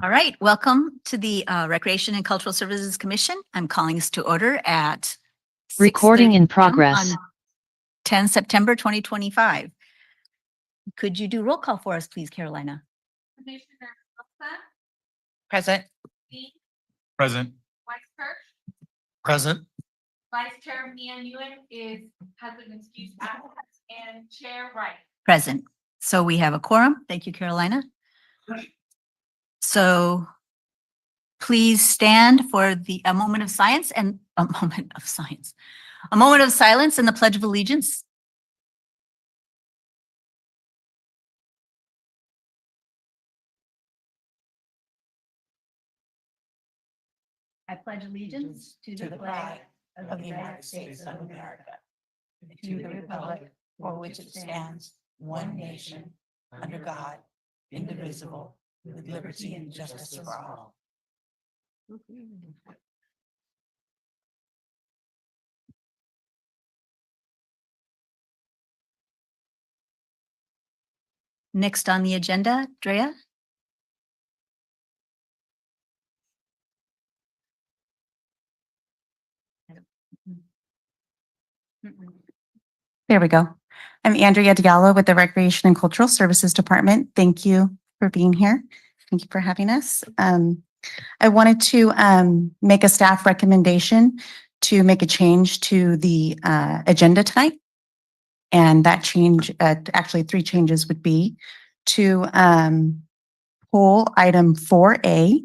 All right, welcome to the Recreation and Cultural Services Commission. I'm calling us to order at Recording 6:30 in p.m. progress. on 10 September 2025. Could you do roll call for us, please, Carolina? Commissioner Elsa, Present. Dean, Present. Vice Kirsch, Present. Vice Chair Mia Nguyen has an excused absence, and Chair Wright. Present. So we have a quorum. Thank you, Carolina. So please stand for a moment of silence and a moment of silence. A moment of silence and the Pledge of Allegiance. I pledge allegiance to the flag of the United States of America, to the republic for which it stands, one nation, under God, indivisible, with liberty and justice for all. Next on the agenda, Drea. There we go. I'm Andrea Diallo with the Recreation and Cultural Services Department. Thank you for being here. Thank you for having us. I wanted to make a staff recommendation to make a change to the agenda tonight. And that change, actually 3 changes would be to pull item 4A,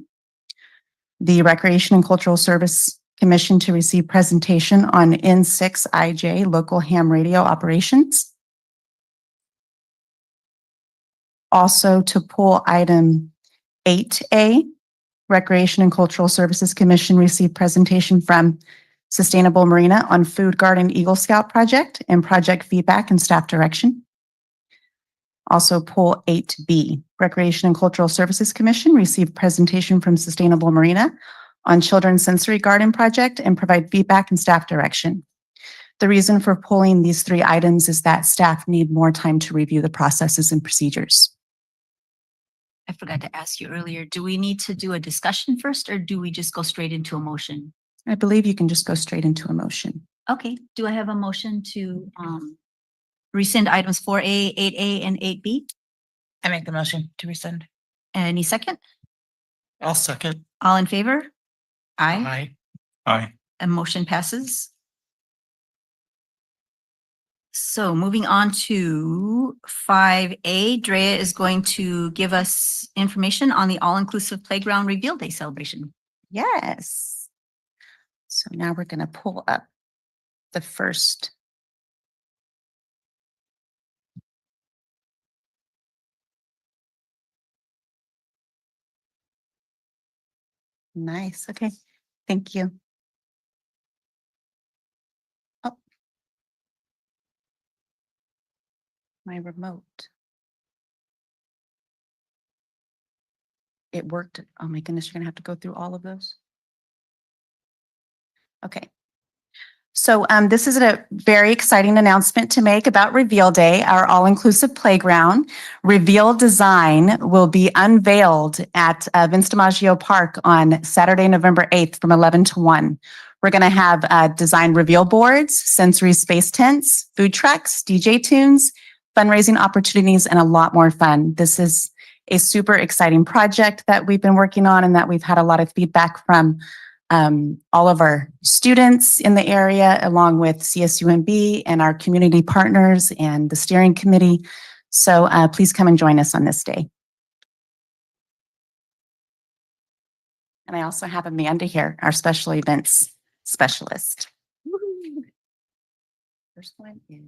the Recreation and Cultural Service Commission to receive presentation on N6IJ local ham radio operations. Also to pull item 8A, Recreation and Cultural Services Commission receive presentation from Sustainable Marina on Food Garden Eagle Scout project and project feedback and staff direction. Also pull 8B, Recreation and Cultural Services Commission receive presentation from Sustainable Marina on Children's Sensory Garden project and provide feedback and staff direction. The reason for pulling these 3 items is that staff need more time to review the processes and procedures. I forgot to ask you earlier, do we need to do a discussion first or do we just go straight into a motion? I believe you can just go straight into a motion. Okay, do I have a motion to rescind items 4A, 8A, and 8B? I make the motion to rescind. Any second? I'll second. All in favor? Aye. Aye. A motion passes. So moving on to 5A, Drea is going to give us information on the all-inclusive playground reveal day celebration. Yes. So now we're going to pull up the first. Nice. Okay. Thank you. Oh. My remote. It worked. Oh my goodness, you're going to have to go through all of those. Okay. So this is a very exciting announcement to make about Reveal Day, our all-inclusive playground. Reveal design will be unveiled at Vince DiMaggio Park on Saturday, November 8th from 11 to 1. We're going to have design reveal boards, sensory space tents, food trucks, DJ tunes, fundraising opportunities, and a lot more fun. This is a super exciting project that we've been working on and that we've had a lot of feedback from all of our students in the area, along with CSUMB and our community partners and the steering committee. So please come and join us on this day. And I also have Amanda here, our special events specialist. Woo-hoo. First one is,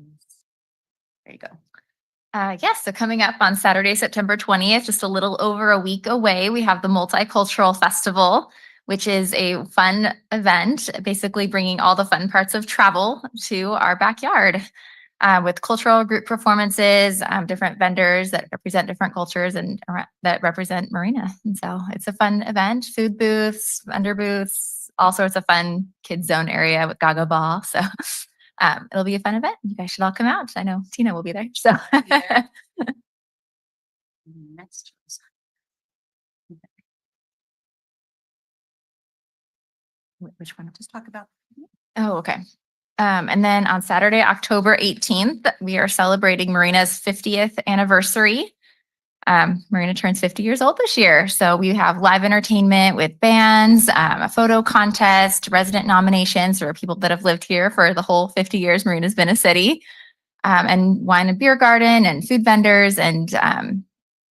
there you go. Yes, so coming up on Saturday, September 20th, just a little over a week away, we have the Multicultural Festival, which is a fun event, basically bringing all the fun parts of travel to our backyard with cultural group performances, different vendors that represent different cultures and that represent Marina. And so it's a fun event, food booths, vendor booths, all sorts of fun kids zone area with Gaga Ball. So it'll be a fun event. You guys should all come out. I know Tina will be there. So Next. Which one? Just talk about. Oh, okay. And then on Saturday, October 18th, we are celebrating Marina's 50th anniversary. Marina turns 50 years old this year. So we have live entertainment with bands, a photo contest, resident nominations for people that have lived here for the whole 50 years Marina's been a city, and wine and beer garden and food vendors and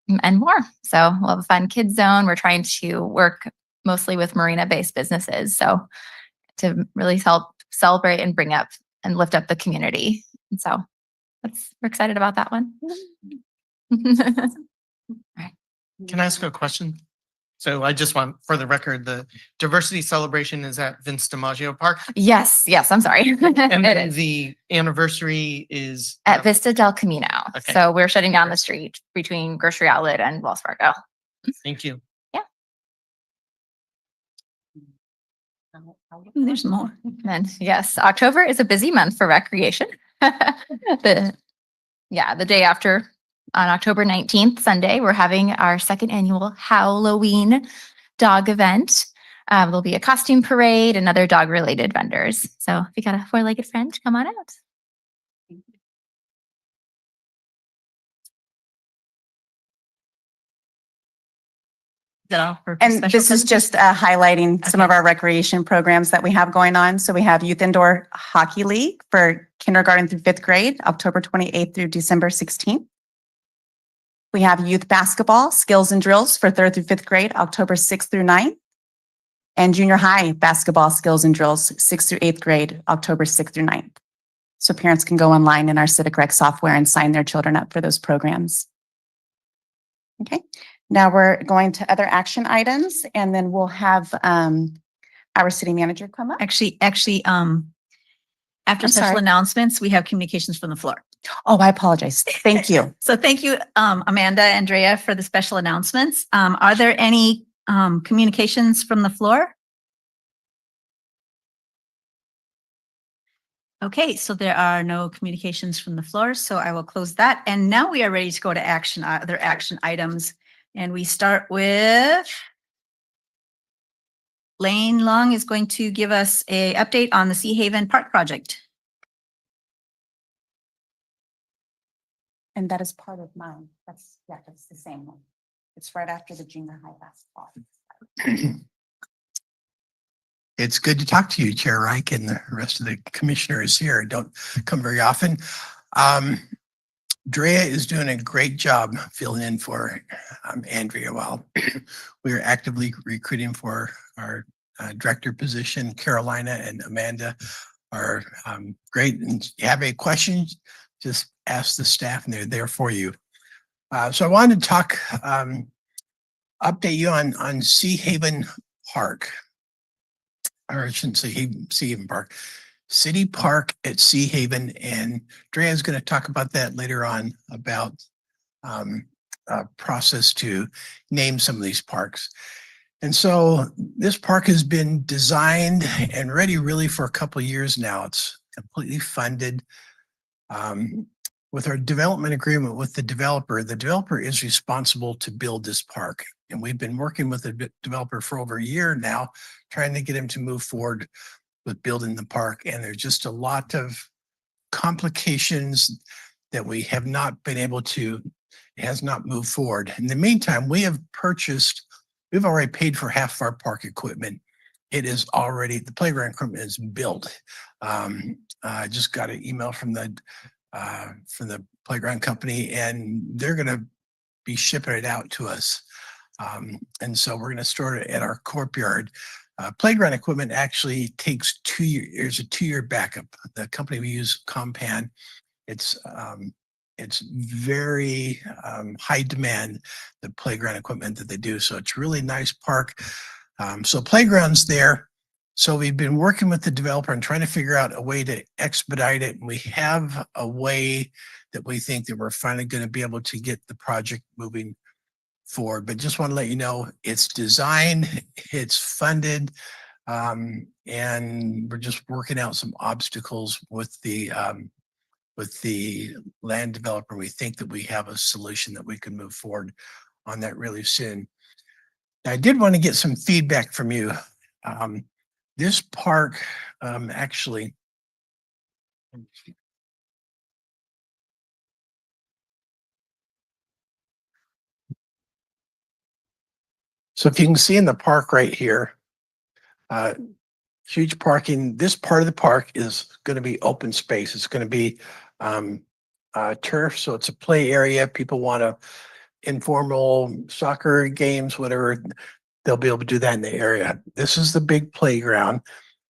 more. So we'll have a fun kids zone. We're trying to work mostly with Marina-based businesses. So to really help celebrate and bring up and lift up the community. And so we're excited about that one. Can I ask a question? So I just want, for the record, the diversity celebration is at Vince DiMaggio Park. Yes, I'm sorry. And It then is the anniversary is at Vista del Camino. Okay. So we're shutting down the street between Grocery Outlet and Wells Fargo. Thank you. There's more. And yes, October is a busy month for recreation. The day after, on October 19th, Sunday, we're having our second annual Halloween dog event. There'll be a costume parade and other dog related vendors. So if you got a four-legged friend, come on out. And this is just highlighting some of our recreation programs that we have going on. So we have Youth Indoor Hockey League for kindergarten through fifth grade, October 28th through December 16th. We have youth basketball, skills and drills for third through fifth grade, October 6th through 9th. And junior high basketball, skills and drills, 6th through 8th grade, October 6th through 9th. So parents can go online in our Civic Rec software and sign their children up for those programs. Okay. Now we're going to other action items, and then we'll have our city manager come up. Actually, after I'm special sorry. announcements, we have communications from the floor. Oh, I apologize. Thank you. So thank you, Amanda, Andrea, for the special announcements. Are there any communications from the floor? Okay, so there are no communications from the floor, so I will close that. And now we are ready to go to action, other action items. And we start with Lane Long is going to give us a update on the Sea Haven Park project. And that is part of mine. That's the same one. It's right after the junior high basketball. It's good to talk to you, Chair Reich, and the rest of the commissioners here. Don't come very often. Drea is doing a great job filling in for Andrea while we're actively recruiting for our director position. Carolina and Amanda are great. And if you have any questions, just ask the staff and they're there for you. So I wanted to talk, update you on Sea Haven Park. Or I shouldn't say Sea Haven Park. City Park at Sea Haven, and Drea is going to talk about that later on about a process to name some of these parks. And so this park has been designed and ready really for a couple of years now. It's completely funded. With our development agreement with the developer is responsible to build this park. And we've been working with the developer for over a year now, trying to get him to move forward with building the park. And there's just a lot of complications that we have not been able to, it has not moved forward. In the meantime, we've already paid for half of our park equipment. It is already, the playground equipment is built. I just got an email from the playground company, and they're going to be shipping it out to us. And so we're going to store it at our courtyard. Playground equipment actually takes 2 years. There's a 2-year backup. The company we use, Compan, it's very high demand, the playground equipment that they do. So it's really nice park. So playground's there. So we've been working with the developer and trying to figure out a way to expedite it. And we have a way that we think that we're finally going to be able to get the project moving forward. But just want to let you know, it's designed, it's funded, and we're just working out some obstacles with the land developer. We think that we have a solution that we can move forward on that really soon. I did want to get some feedback from you. This park, actually. So if you can see in the park right here, huge parking, this part of the park is going to be open space. It's going to be turf, so it's a play area. People want to informal soccer games, whatever, they'll be able to do that in the area. This is the big playground.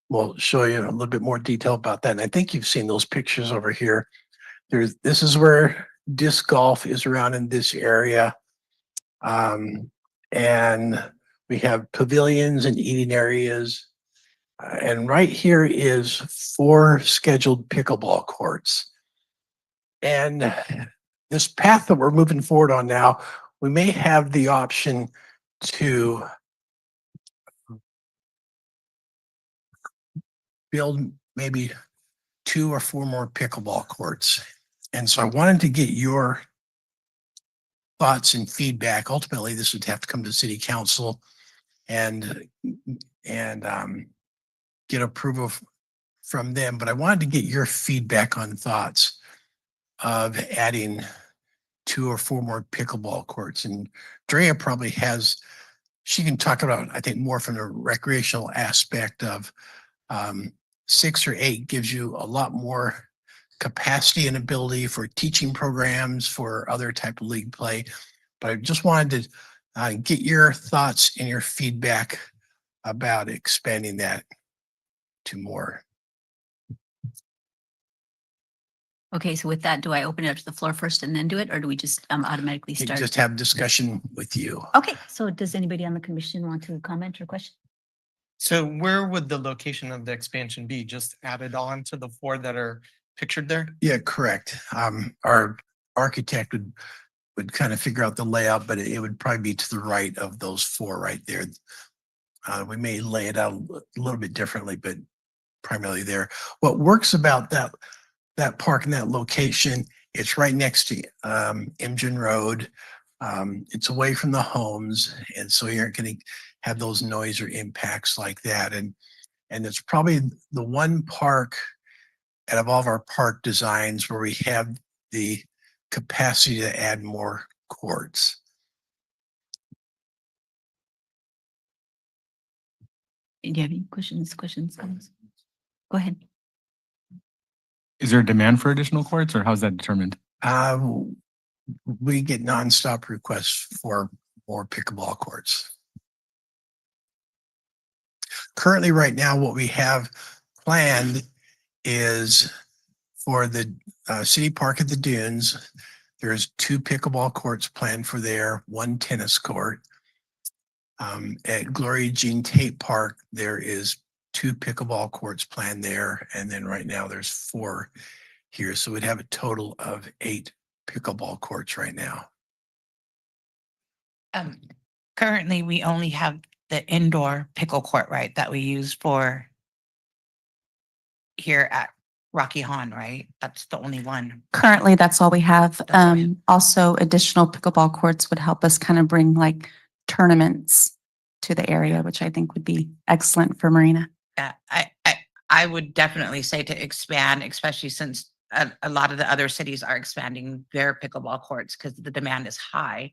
We'll show you a little bit more detail about that. And I think you've seen those pictures over here. This is where disc golf is around in this area. And we have pavilions and eating areas. And right here is 4 scheduled pickleball courts. And this path that we're moving forward on now, we may have the option to build maybe 2 or 4 more pickleball courts. And so I wanted to get your thoughts and feedback. Ultimately, this would have to come to city council and get approval from them. But I wanted to get your feedback on thoughts of adding 2 or 4 more pickleball courts. And Drea probably has, she can talk about, I think, more from the recreational aspect of 6 or 8 gives you a lot more capacity and ability for teaching programs, for other type of league play. But I just wanted to get your thoughts and your feedback about expanding that to more. Okay, so with that, do I open it up to the floor first and then do it, or do we just automatically You can start? just have discussion with you. Okay, so does anybody on the commission want to comment or question? So where would the location of the expansion be? Just added on to the 4 that are pictured there? Yeah, correct. Our architect would kind of figure out the layout, but it would probably be to the right of those 4 right there. We may lay it out a little bit differently, but primarily there. What works about that park and that location, it's right next to Imgen Road. It's away from the homes, and so you aren't going to have those noise or impacts like that. And it's probably the one park out of all of our park designs where we have the capacity to add more courts. Do you have any questions, comments? Go ahead. Is there a demand for additional courts or how's that determined? We get nonstop requests for more pickleball courts. Currently, right now, what we have planned is for the city park at the Dunes. There's 2 pickleball courts planned for there, 1 tennis court. At Gloria Jean Tate Park, there is 2 pickleball courts planned there. And then right now there's 4 here. So we'd have a total of 8 pickleball courts right now. Currently, we only have the indoor pickle court, right, that we use for here at Rocky Horn, right? That's the only one. Currently, that's all we have. That's all we have. Also, additional pickleball courts would help us kind of bring like tournaments to the area, which I think would be excellent for Marina. Yeah, I would definitely say to expand, especially since a lot of the other cities are expanding their pickleball courts because the demand is high.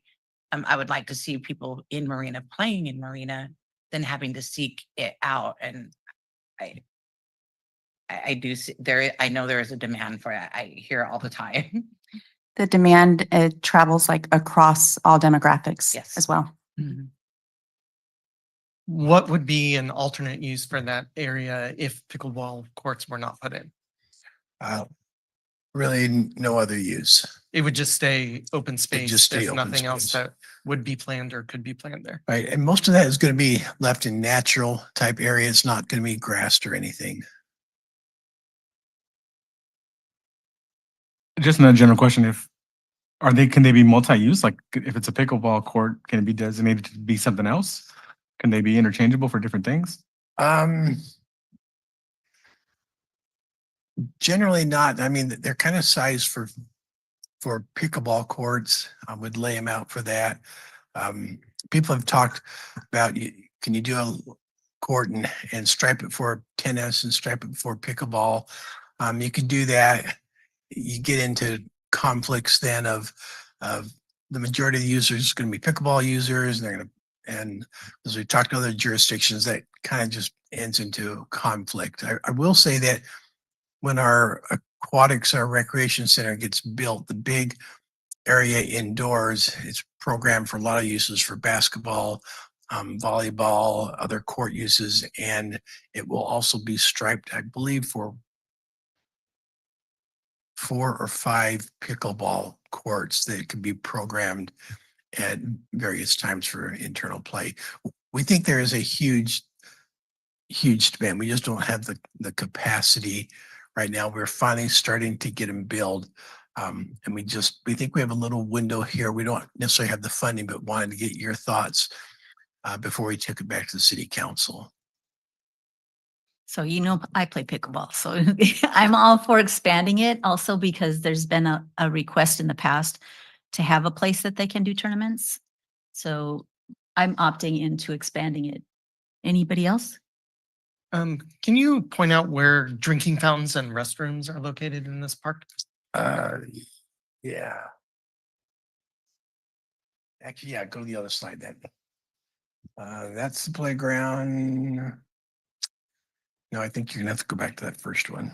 I would like to see people in Marina playing in Marina than having to seek it out. And I do see there. I know there is a demand for it. I hear it all the time. The demand travels like across all demographics Yes. as well. Mhm. What would be an alternate use for that area if pickleball courts were not put in? Really no other use. It would just stay open space. just stay There's open nothing else space. that would be planned or could be planned there. Right. And most of that is going to be left in natural type area. It's not going to be grassed or anything. Just another general question, can they be multi-use? Like if it's a pickleball court, can it be designated to be something else? Can they be interchangeable for different things? Generally not. I mean, they're kind of sized for pickleball courts. I would lay them out for that. People have talked about, can you do court and stripe it for tennis and stripe it for pickleball. You can do that. You get into conflicts then of the majority of the users going to be pickleball users, and they're going to, and as we talked to other jurisdictions, that kind of just ends into conflict. I will say that when our aquatics, our recreation center gets built, the big area indoors, it's programmed for a lot of uses for basketball, volleyball, other court uses, and it will also be striped, I believe, for 4 or 5 pickleball courts that can be programmed at various times for internal play. We think there is a huge demand. We just don't have the capacity right now. We're finally starting to get them built. And we think we have a little window here. We don't necessarily have the funding, but wanted to get your thoughts before we took it back to the city council. So, I play pickleball, so I'm all for expanding it also because there's been a request in the past to have a place that they can do tournaments. So I'm opting into expanding it. Anybody else? Can you point out where drinking fountains and restrooms are located in this park? Yeah. Actually, yeah, go to the other slide then. That's the playground. No, I think you're gonna have to go back to that first one.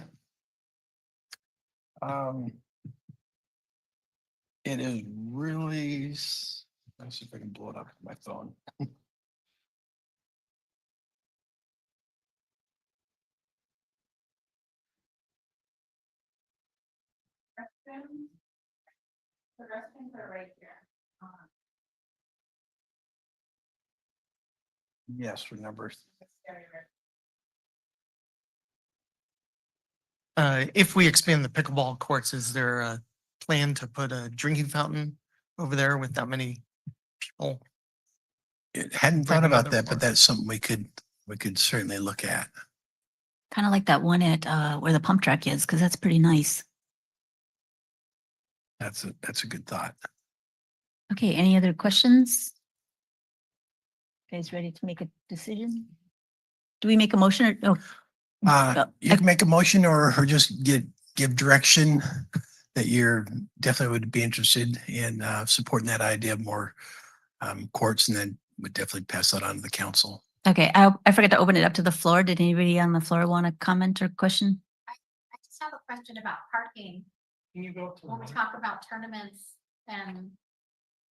It is really, let's see if I can blow it up with my phone. The restrooms are right here. Yes, for numbers. If we expand the pickleball courts, is there a plan to put a drinking fountain over there with that many people? It hadn't thought Breaking about other that, but parts. that's something we could certainly look at. Kind of like that one at where the pump track is, because that's pretty nice. That's a good thought. Okay, any other questions? Guys ready to make a decision? Do we make a motion or, oh, You can make a motion or just give direction that you're definitely would be interested in supporting that idea of more courts, and then would definitely pass that on to the council. okay, I forgot to open it up to the floor. Did anybody on the floor want to comment or question? I just have a question about parking. Can you go When we talk about tournaments and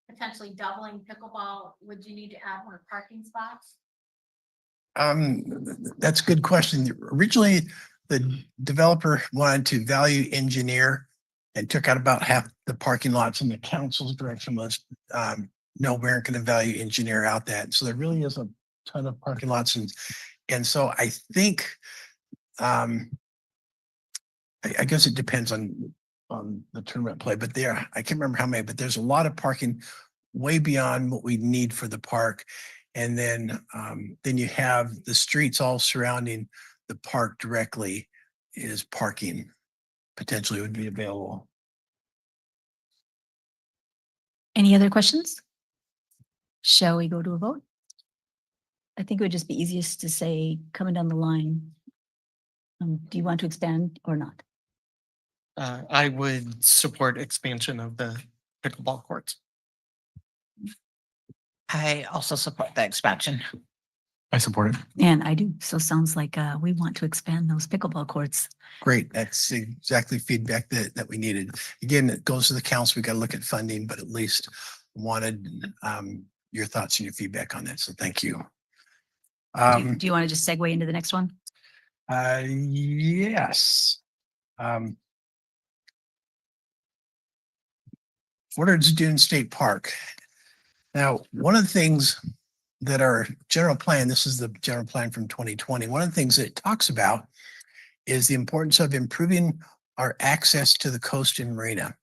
potentially doubling pickleball, would you need to add more parking spots? That's a good question. Originally, the developer wanted to value engineer and took out about half the parking lots, and the council's direction was, no, we aren't going to value engineer out that. So there really is a ton of parking lots. And so I think, I guess it depends on the tournament play, but I can't remember how many, but there's a lot of parking way beyond what we need for the park. And then you have the streets all surrounding the park directly is parking potentially would be available. Any other questions? Shall we go to a vote? I think it would just be easiest to say, coming down the line, do you want to expand or not? I would support expansion of the pickleball courts. I also support the expansion. I support it. And I do. So sounds like we want to expand those pickleball courts. Great. That's exactly feedback that we needed. Again, it goes to the council. We got to look at funding, but at least wanted your thoughts and your feedback on that. So thank you. Do you want to just segue into the next one? Yes. Fortard's Dune State Park. Now, one of the things that our general plan, this is the general plan from 2020, one of the things that it talks about is the importance of improving our access to the coast and marina.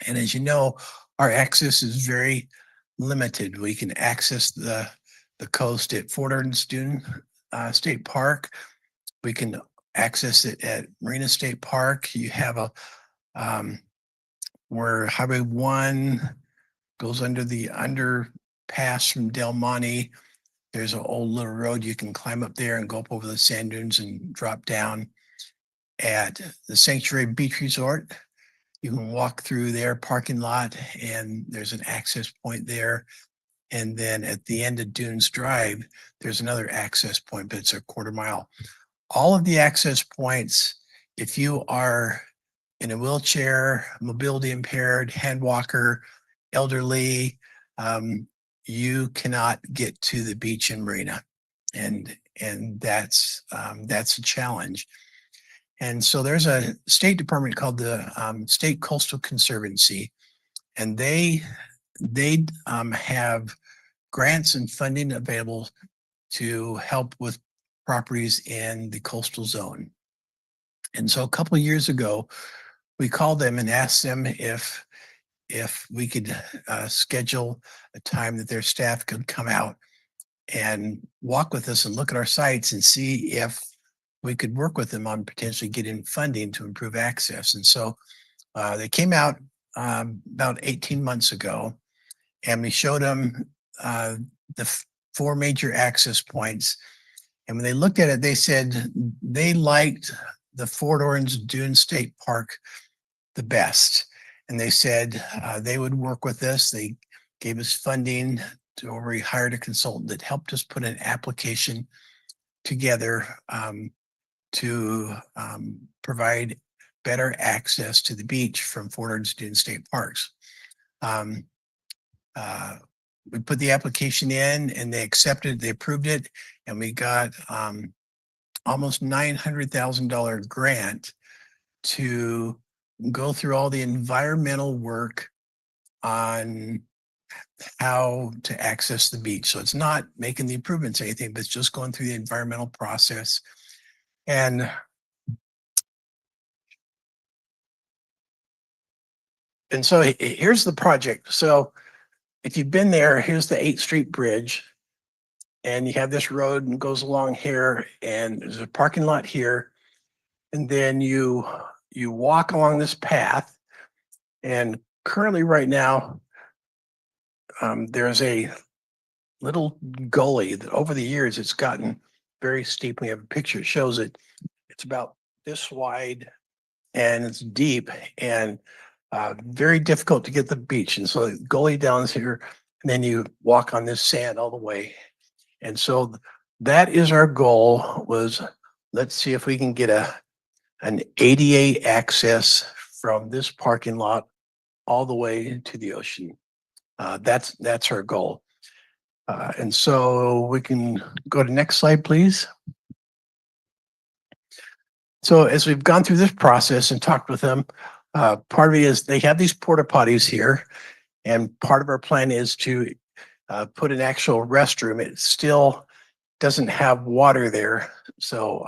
And as you know, our access is very limited. We can access the coast at Fortard's Dune State Park. We can access it at Marina State Park. You have where Highway 1 goes under the underpass from Del Monte. There's an old little road. You can climb up there and go up over the sand dunes and drop down. At the Sanctuary Beach Resort, you can walk through their parking lot and there's an access point there. And then at the end of Dunes Drive, there's another access point, but it's a quarter mile. All of the access points, if you are in a wheelchair, mobility impaired, hand walker, elderly, you cannot get to the beach in Marina. And that's a challenge. And so there's a state department called the State Coastal Conservancy, and they have grants and funding available to help with properties in the coastal zone. And so a couple of years ago, we called them and asked them if we could schedule a time that their staff could come out and walk with us and look at our sites and see if we could work with them on potentially getting funding to improve access. And so they came out about 18 months ago, and we showed them the 4 major access points. And when they looked at it, they said they liked the Fort Orange Dune State Park the best. And they said they would work with us. They gave us funding where we hired a consultant that helped us put an application together to provide better access to the beach from Fort Orange Dune State Parks. We put the application in and they accepted, they approved it, and we got almost $900,000 grant to go through all the environmental work on how to access the beach. So it's not making the improvements or anything, but it's just going through the environmental process. And so here's the project. So if you've been there, here's the 8th Street Bridge, and you have this road and goes along here, and there's a parking lot here, and then you walk along this path, and currently right now there's a little gully that over the years it's gotten very steep. We have a picture that shows it. It's about this wide and it's deep and very difficult to get to the beach. And so the gully down here, and then you walk on this sand all the way. And so that is our goal, was let's see if we can get an ADA access from this parking lot all the way to the ocean. That's our goal. And so we can go to next slide, please. So as we've gone through this process and talked with them, part of it is they have these porta potties here, and part of our plan is to put an actual restroom. It still doesn't have water there, so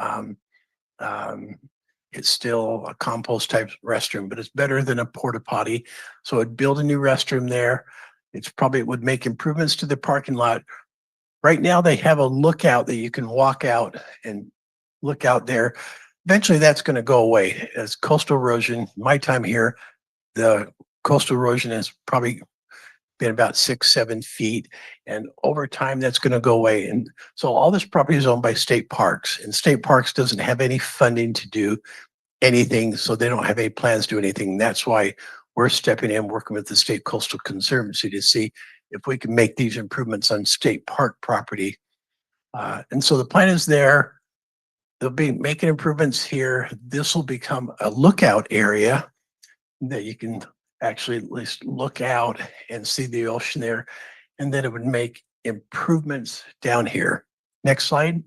it's still a compost type restroom, but it's better than a porta potty. So it'd build a new restroom there. It would make improvements to the parking lot. Right now they have a lookout that you can walk out and look out there. Eventually that's going to go away as coastal erosion. My time here, the coastal erosion has probably been about 6-7 feet. And over time that's going to go away. And so all this property is owned by state parks, and state parks doesn't have any funding to do anything. So they don't have any plans to do anything. That's why we're stepping in, working with the State Coastal Conservancy to see if we can make these improvements on state park property. And so the plan is there. They'll be making improvements here. This will become a lookout area that you can actually at least look out and see the ocean there. And then it would make improvements down here. Next slide.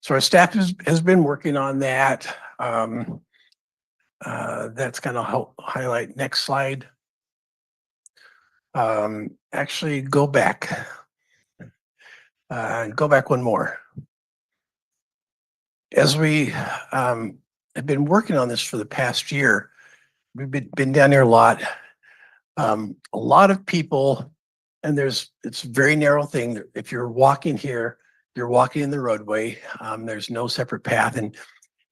So our staff has been working on that. That's going to help highlight. Next slide. Actually, go back. Go back one more. As we have been working on this for the past year, we've been down there a lot. A lot of people, and it's a very narrow thing. If you're walking here, you're walking in the roadway. There's no separate path.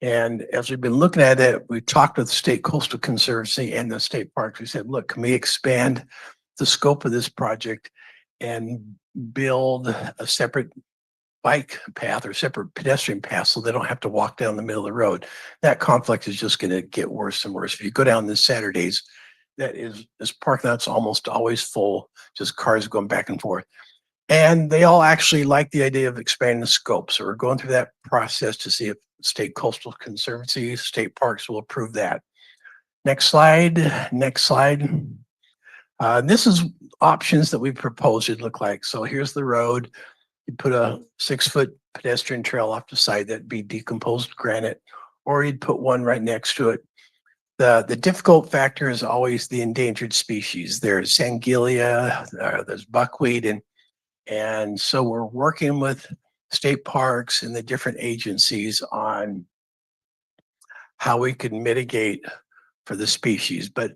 And as we've been looking at it, we talked with the State Coastal Conservancy and the state parks. We said, look, can we expand the scope of this project and build a separate bike path or separate pedestrian path so they don't have to walk down the middle of the road. That conflict is just going to get worse and worse. If you go down the Saturdays, this parking lot's almost always full, just cars going back and forth. And they all actually like the idea of expanding the scope. So we're going through that process to see if State Coastal Conservancy, state parks will approve that. Next slide, next slide. This is options that we proposed it'd look like. So here's the road. You put a 6-foot pedestrian trail off the side that'd be decomposed granite, or you'd put one right next to it. The difficult factor is always the endangered species. There's sanguilia, there's buckwheat, and so we're working with state parks and the different agencies on how we can mitigate for the species. But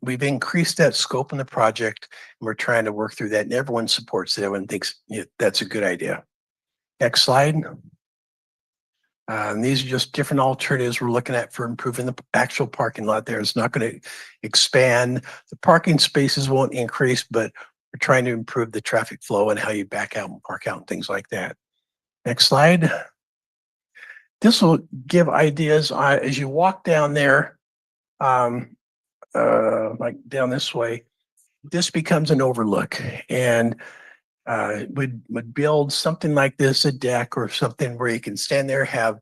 we've increased that scope in the project, and we're trying to work through that, and everyone supports it. Everyone thinks that's a good idea. Next slide. These are just different alternatives we're looking at for improving the actual parking lot there. It's not going to expand. The parking spaces won't increase, but we're trying to improve the traffic flow and how you back out and park out and things like that. Next slide. This will give ideas as you walk down there, like down this way. This becomes an overlook, and would build something like this, a deck or something where you can stand there, have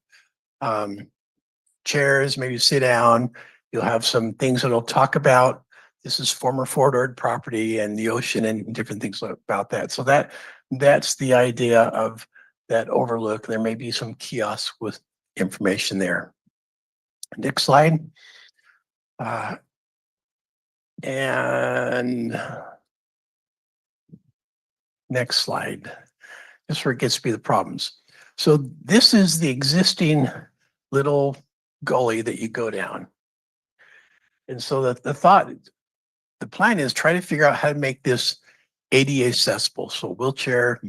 chairs, maybe sit down. You'll have some things that'll talk about this is former Fort Ord property and the ocean and different things about that. So that's the idea of that overlook. There may be some kiosks with information there. Next slide. And next slide. This is where it gets to be the problems. So this is the existing little gully that you go down. And so the plan is try to figure out how to make this ADA accessible. So wheelchair,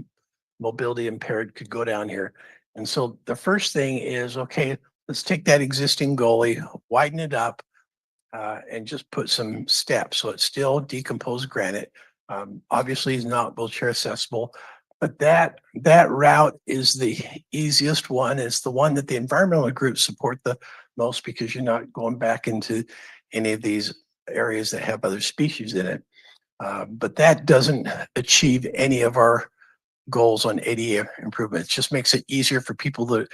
mobility impaired could go down here. And so the first thing is, okay, let's take that existing gully, widen it up, and just put some steps. So it's still decomposed granite. Obviously it's not wheelchair accessible, but that route is the easiest one. It's the one that the environmental groups support the most, because you're not going back into any of these areas that have other species in it. But that doesn't achieve any of our goals on ADA improvement. It just makes it easier for people that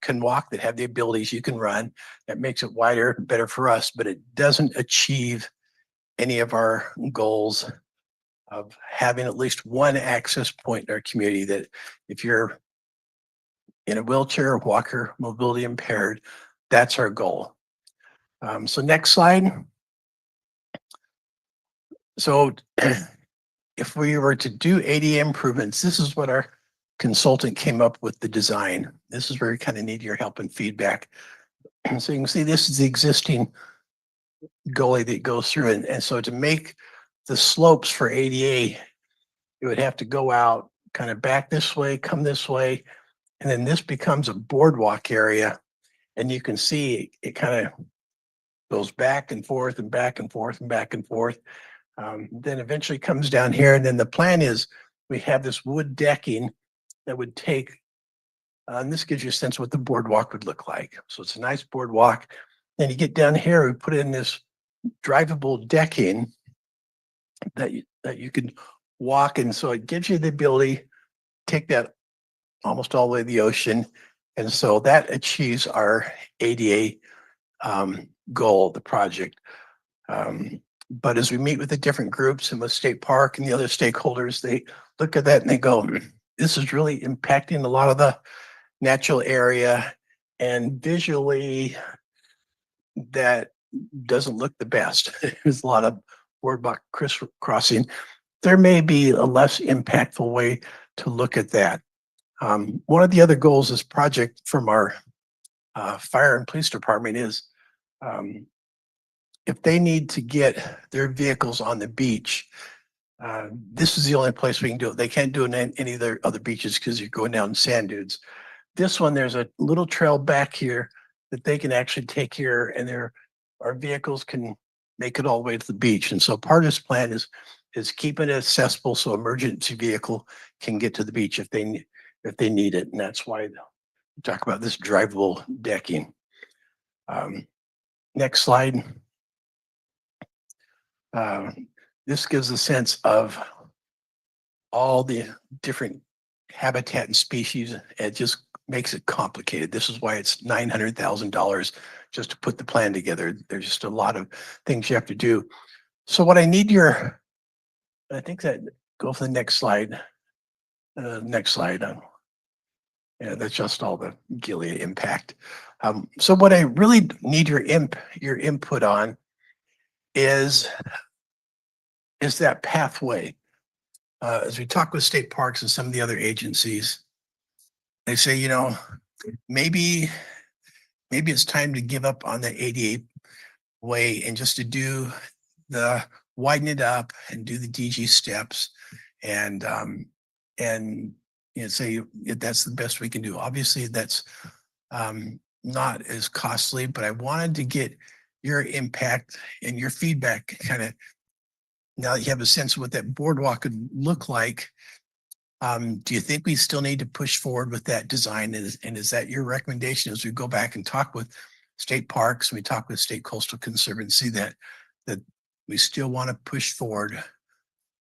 can walk, that have the abilities. You can run. That makes it wider, better for us, but it doesn't achieve any of our goals of having at least one access point in our community, that if you're in a wheelchair, walker, mobility impaired, that's our goal. So next slide. So if we were to do ADA improvements, this is what our consultant came up with the design. This is where we kind of need your help and feedback. So you can see this is the existing gully that goes through. And so to make the slopes for ADA, you would have to go out kind of back this way, come this way, and then this becomes a boardwalk area. And you can see it kind of goes back and forth and back and forth and back and forth. Then eventually comes down here. And then the plan is we have this wood decking that would take, and this gives you a sense of what the boardwalk would look like. So it's a nice boardwalk. Then you get down here, we put in this drivable decking that you can walk. And so it gives you the ability to take that almost all the way to the ocean. And so that achieves our ADA goal of the project. But as we meet with the different groups and with State Park and the other stakeholders, they look at that and they go, this is really impacting a lot of the natural area, and visually that doesn't look the best. There's a lot of boardwalk crisscrossing. There may be a less impactful way to look at that. One of the other goals of this project from our fire and police department is if they need to get their vehicles on the beach, this is the only place we can do it. They can't do it in any of their other beaches because you're going down sand dunes. This one, there's a little trail back here that they can actually take here, and our vehicles can make it all the way to the beach. And so part of this plan is is keeping it accessible so emergency vehicle can get to the beach if they need it. And that's why we talk about this drivable decking. Next slide. This gives a sense of all the different habitat and species. It just makes it complicated. This is why it's $900,000 just to put the plan together. There's just a lot of things you have to do. So what I need I think that go for the next slide. Next slide. Yeah, that's just all the Gilead impact. So what I really need your input on is that pathway. As we talk with state parks and some of the other agencies, they say, you know, maybe it's time to give up on the ADA way and just to do widen it up and do the DG steps and you know, say that's the best we can do. Obviously that's not as costly, but I wanted to get your impact and your feedback kind of now that you have a sense of what that boardwalk could look like. Do you think we still need to push forward with that design? And is that your recommendation as we go back and talk with state parks, we talk with State Coastal Conservancy that we still want to push forward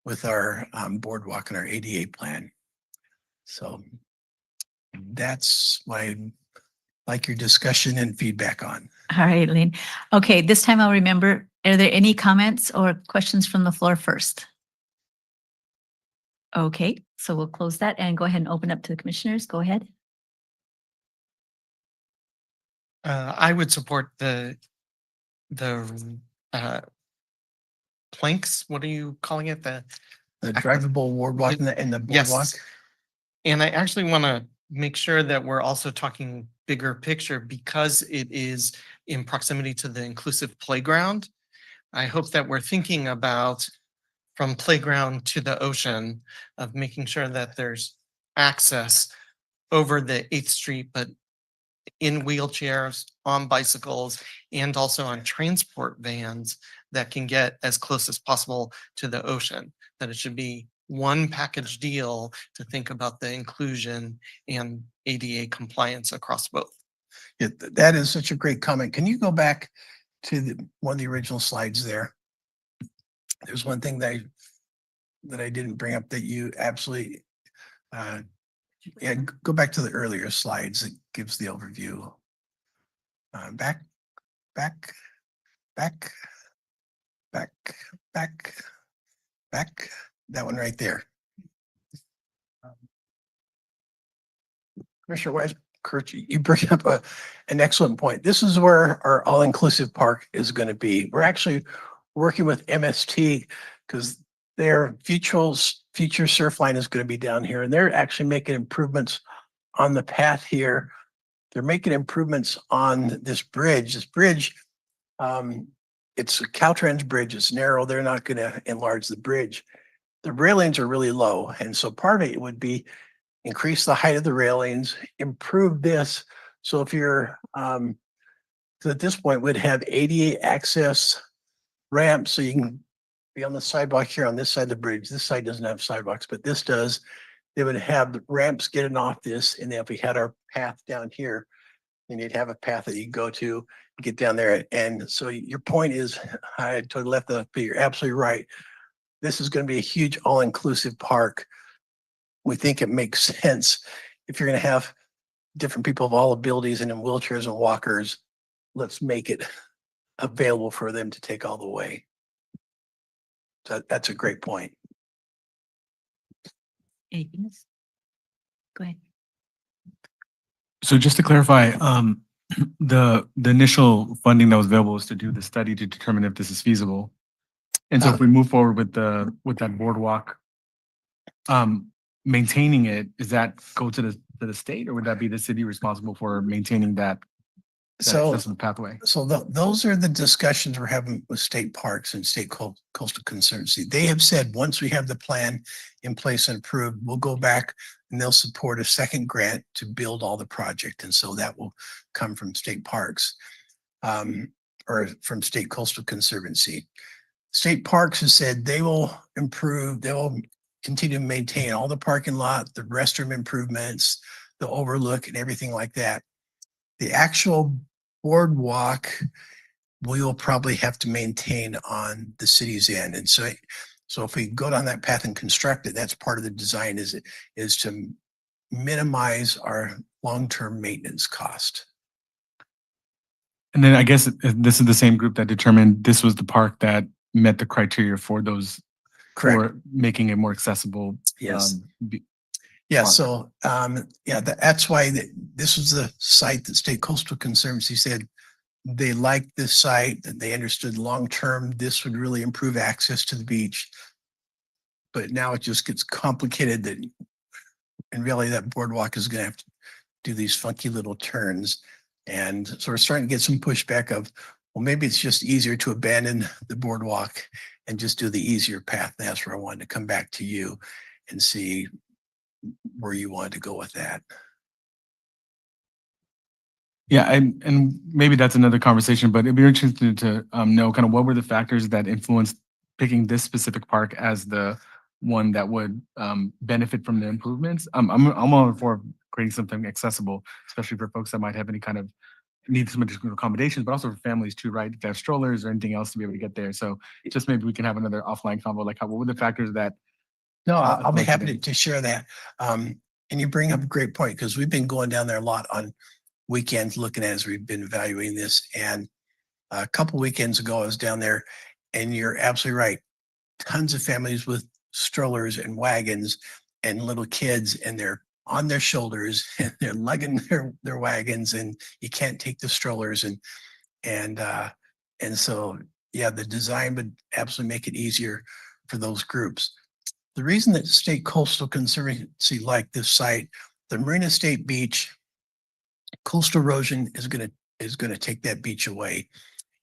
with our boardwalk and our ADA plan? So that's what I'd like your discussion and feedback on. All right, Lynn. Okay, this time I'll remember, are there any comments or questions from the floor first? Okay, so we'll close that and go ahead and open up to the commissioners. Go ahead. I would support the planks. What are you calling it? The drivable boardwalk and the boardwalk. Yes. And I actually want to make sure that we're also talking bigger picture because it is in proximity to the inclusive playground. I hope that we're thinking about from playground to the ocean of making sure that there's access over the 8th Street, but in wheelchairs, on bicycles, and also on transport vans that can get as close as possible to the ocean. That it should be one package deal to think about the inclusion and ADA compliance across both. Yeah, that is such a great comment. Can you go back to one of the original slides there? There's one thing that I didn't bring up that you absolutely, yeah, go back to the earlier slides. It gives the overview. Back. That one right there. Commissioner Wise, Kurt, you bring up an excellent point. This is where our all-inclusive park is going to be. We're actually working with MST because their future surf line is going to be down here, and they're actually making improvements on the path here. They're making improvements on this bridge. This bridge, it's a Caltrans bridge. It's narrow. They're not going to enlarge the bridge. The railings are really low, and so part of it would be increase the height of the railings, improve this. So if you're, so at this point, we'd have ADA access ramps, so you can be on the sidewalk here on this side of the bridge. This side doesn't have sidewalks, but this does. They would have the ramps getting off this, and then if we had our path down here, then you'd have a path that you go to get down there. And so your point is, I totally left that, but you're absolutely right. This is going to be a huge all-inclusive park. We think it makes sense if you're going to have different people of all abilities and in wheelchairs and walkers, let's make it available for them to take all the way. So that's a great point. Anything else? Go ahead. So just to clarify, the initial funding that was available was to do the study to determine if this is feasible. And so if we move forward with that boardwalk, maintaining it, does that go to the state, or would that be the city responsible for maintaining that accessible pathway? So those are the discussions we're having with state parks and State Coastal Conservancy. They have said, once we have the plan in place and approved, we'll go back and they'll support a second grant to build all the project. And so that will come from state parks or from State Coastal Conservancy. State Parks has said they will improve, they will continue to maintain all the parking lot, the restroom improvements, the overlook and everything like that. The actual boardwalk, we will probably have to maintain on the city's end. And so if we go down that path and construct it, that's part of the design is to minimize our long-term maintenance cost. And then I guess this is the same group that determined this was the park that met the criteria for those, Correct. for making it more accessible. Yes. Be- Yeah, Park. so, yeah, that's why this was the site that State Coastal Conservancy said they liked this site, that they understood long-term, this would really improve access to the beach. But now it just gets complicated that in reality, that boardwalk is gonna have to do these funky little turns. And so we're starting to get some pushback of, well, maybe it's just easier to abandon the boardwalk and just do the easier path. And that's where I wanted to come back to you and see where you wanted to go with that. Yeah, and maybe that's another conversation, but it'd be interesting to know kind of what were the factors that influenced picking this specific park as the one that would benefit from the improvements. I'm all for creating something accessible, especially for folks that might have any kind of need some additional accommodations, but also for families too, right? If they have strollers or anything else to be able to get there. So just maybe we can have another offline convo, like what were the factors that No, I'll be Like happy today. to share that. And you bring up a great point because we've been going down there a lot on weekends looking at as we've been evaluating this. And a couple weekends ago, I was down there and you're absolutely right. Tons of families with strollers and wagons and little kids and they're on their shoulders and they're lugging their wagons and you can't take the strollers and so yeah, the design would absolutely make it easier for those groups. The reason that State Coastal Conservancy liked this site, the Marina State Beach, coastal erosion is going to take that beach away.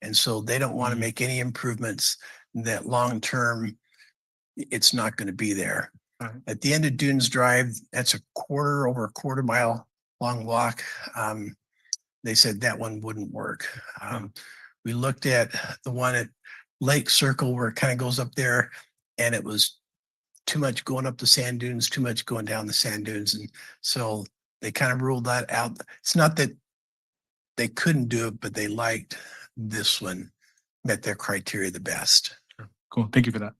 And so they don't want to make any improvements that long-term, it's not going to be there. Right. At the end of Dunes Drive, that's over a quarter mile long walk. They said that one wouldn't work. We looked at the one at Lake Circle where it kind of goes up there and it was too much going up the sand dunes, too much going down the sand dunes. And so they kind of ruled that out. It's not that they couldn't do it, but they liked this one, met their criteria the best. Cool. Thank you for that.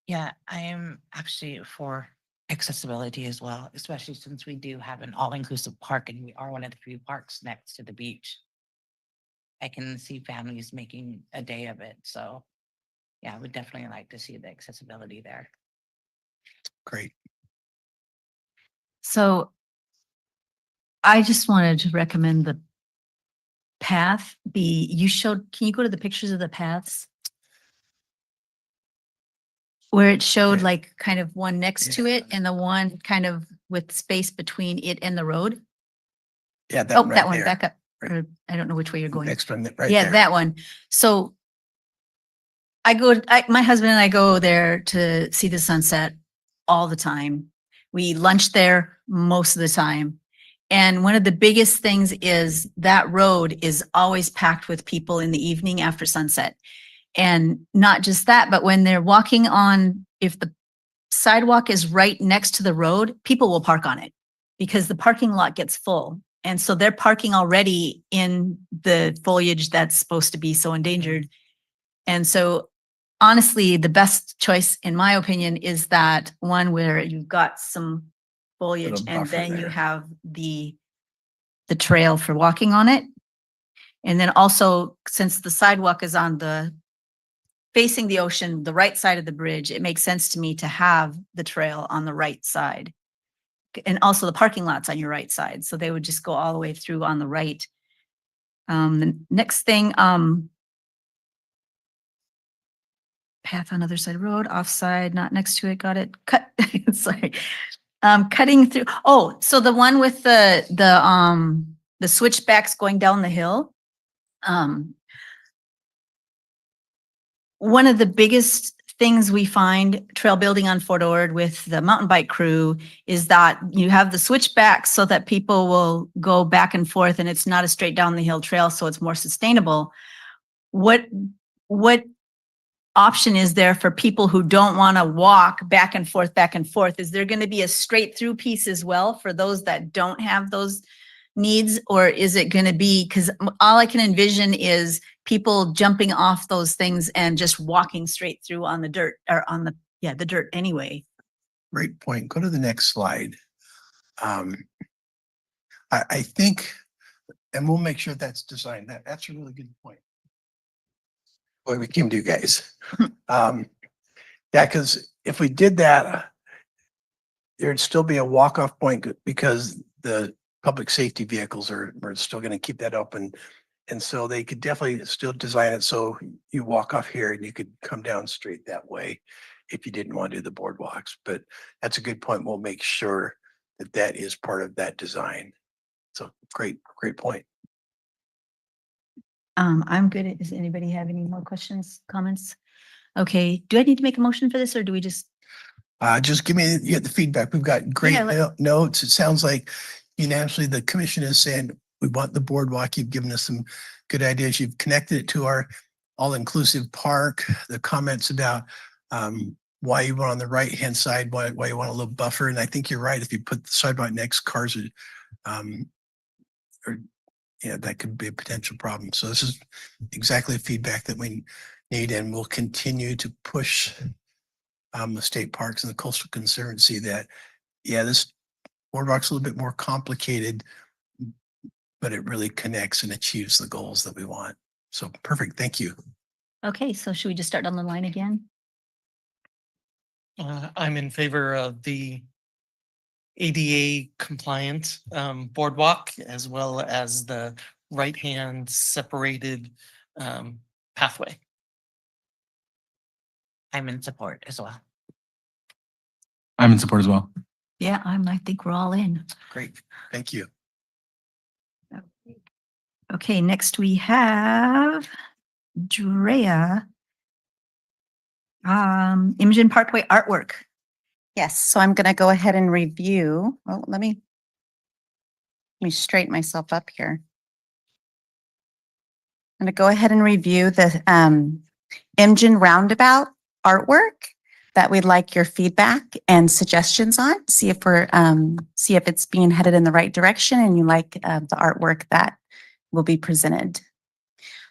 Yeah, I am actually for accessibility as well, especially since we do have an all-inclusive park and we are one of the few parks next to the beach. I can see families making a day of it. So yeah, I would definitely like to see the accessibility there. Great. So I just wanted to recommend the path be, can you go to the pictures of the paths? Where it showed Yeah. like kind of one next to it and the one kind of with space between it and the road? Yeah, that Oh, one that right one, there. back up. Right. Or I don't know which way you're going. Next one right Yeah, there. that one. So my husband and I go there to see the sunset all the time. We lunch there most of the time. And one of the biggest things is that road is always packed with people in the evening after sunset. And not just that, but when they're walking on, if the sidewalk is right next to the road, people will park on it because the parking lot gets full. And so they're parking already in the foliage that's supposed to be so endangered. And so honestly, the best choice, in my opinion, is that one where you've got some foliage Little and buffer then you there. have the trail for walking on it. And then also, since the sidewalk is on facing the ocean, the right side of the bridge, it makes sense to me to have the trail on the right side. And also the parking lot's on your right side. So they would just go all the way through on the right. The next thing, path on other side of road, offside, not next to it, got it, cut, sorry. Cutting through, oh, so the one with the switchbacks going down the hill. One of the biggest things we find trail building on Fort Ord with the mountain bike crew is that you have the switchbacks so that people will go back and forth and it's not a straight down the hill trail, so it's more sustainable. What option is there for people who don't want to walk back and forth, back and forth? Is there going to be a straight through piece as well for those that don't have those needs? Or is it going to be, because all I can envision is people jumping off those things and just walking straight through on the dirt or on the dirt anyway. Great point. Go to the next slide. I think, and we'll make sure that's designed. That's a really good point. Boy, we came to you guys. Yeah, because if we did that, there'd still be a walk-off point because the public safety vehicles are still going to keep that open. And so they could definitely still design it so you walk off here and you could come down straight that way if you didn't want to do the boardwalks. But that's a good point. We'll make sure that that is part of that design. So great point. I'm good. Does anybody have any more questions, comments? Okay, do I need to make a motion for this or do we just? Just give me the feedback. We've got great Yeah, notes. It sounds like unanimously the commission is saying we want the boardwalk. You've given us some good ideas. You've connected it to our all-inclusive park. The comments about why you want on the right-hand side, why you want a little buffer. And I think you're right. If you put the sidewalk next, cars that could be a potential problem. So this is exactly the feedback that we need, and we'll continue to push the state parks and the Coastal Conservancy that, this boardwalk's a little bit more complicated, but it really connects and achieves the goals that we want. So perfect. Thank you. Okay, so should we just start down the line again? I'm in favor of the ADA compliant boardwalk as well as the right-hand separated pathway. I'm in support as well. I'm in support as well. Yeah, I think we're all in. Great. Thank you. Okay, next we have Drea. Imogen Parkway artwork. Yes, so I'm going to go ahead and review. Oh, let me straighten myself up here. I'm going to go ahead and review the Imogen roundabout artwork that we'd like your feedback and suggestions on. See if it's being headed in the right direction and you like the artwork that will be presented.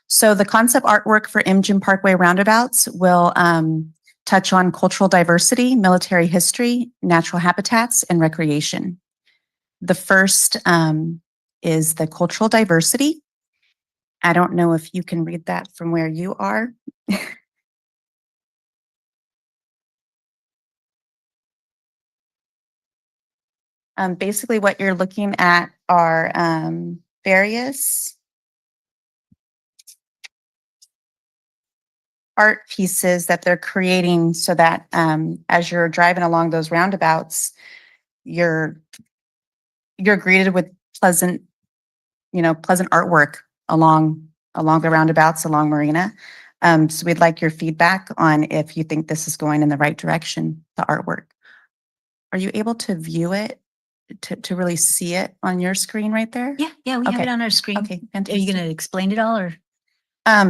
So the concept artwork for Imogen Parkway roundabouts will touch on cultural diversity, military history, natural habitats, and recreation. The first is the cultural diversity. I don't know if you can read that from where you are. Basically, what you're looking at are various art pieces that they're creating so that as you're driving along those roundabouts, you're greeted with pleasant artwork along the roundabouts along Marina. So we'd like your feedback on if you think this is going in the right direction, the artwork. Are you able to view it, to really see it on your screen right there? Yeah, we have Okay. it on our screen. Okay, Are you fantastic. going to explain it all or? I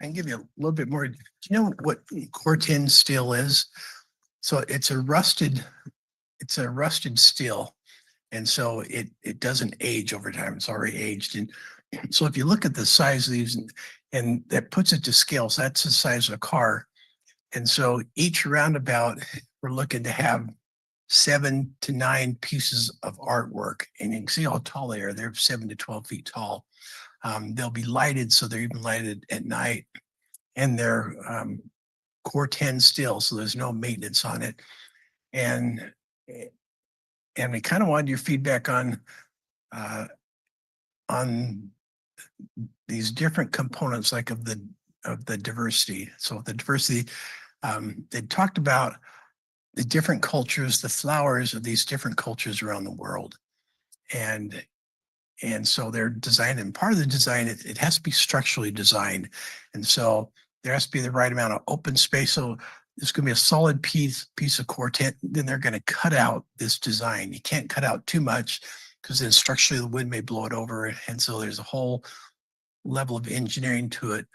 can give you a little bit more. Do you know what Corten steel is? So it's a rusted steel. And so it doesn't age over time. It's already aged. And so if you look at the size of these and that puts it to scale, so that's the size of a car. And so each roundabout, we're looking to have 7 to 9 pieces of artwork. And you can see how tall they are. They're 7 to 12 feet tall. They'll be lighted, so they're even lighted at night. And they're Corten steel, so there's no maintenance on it. And we kind of wanted your feedback on these different components, like of the diversity. So the diversity, they talked about the different cultures, the flowers of these different cultures around the world. And so they're designed, and part of the design, it has to be structurally designed. And so there has to be the right amount of open space. So it's going to be a solid piece of quartet. Then they're going to cut out this design. You can't cut out too much because then structurally the wind may blow it over. And so there's a whole level of engineering to it.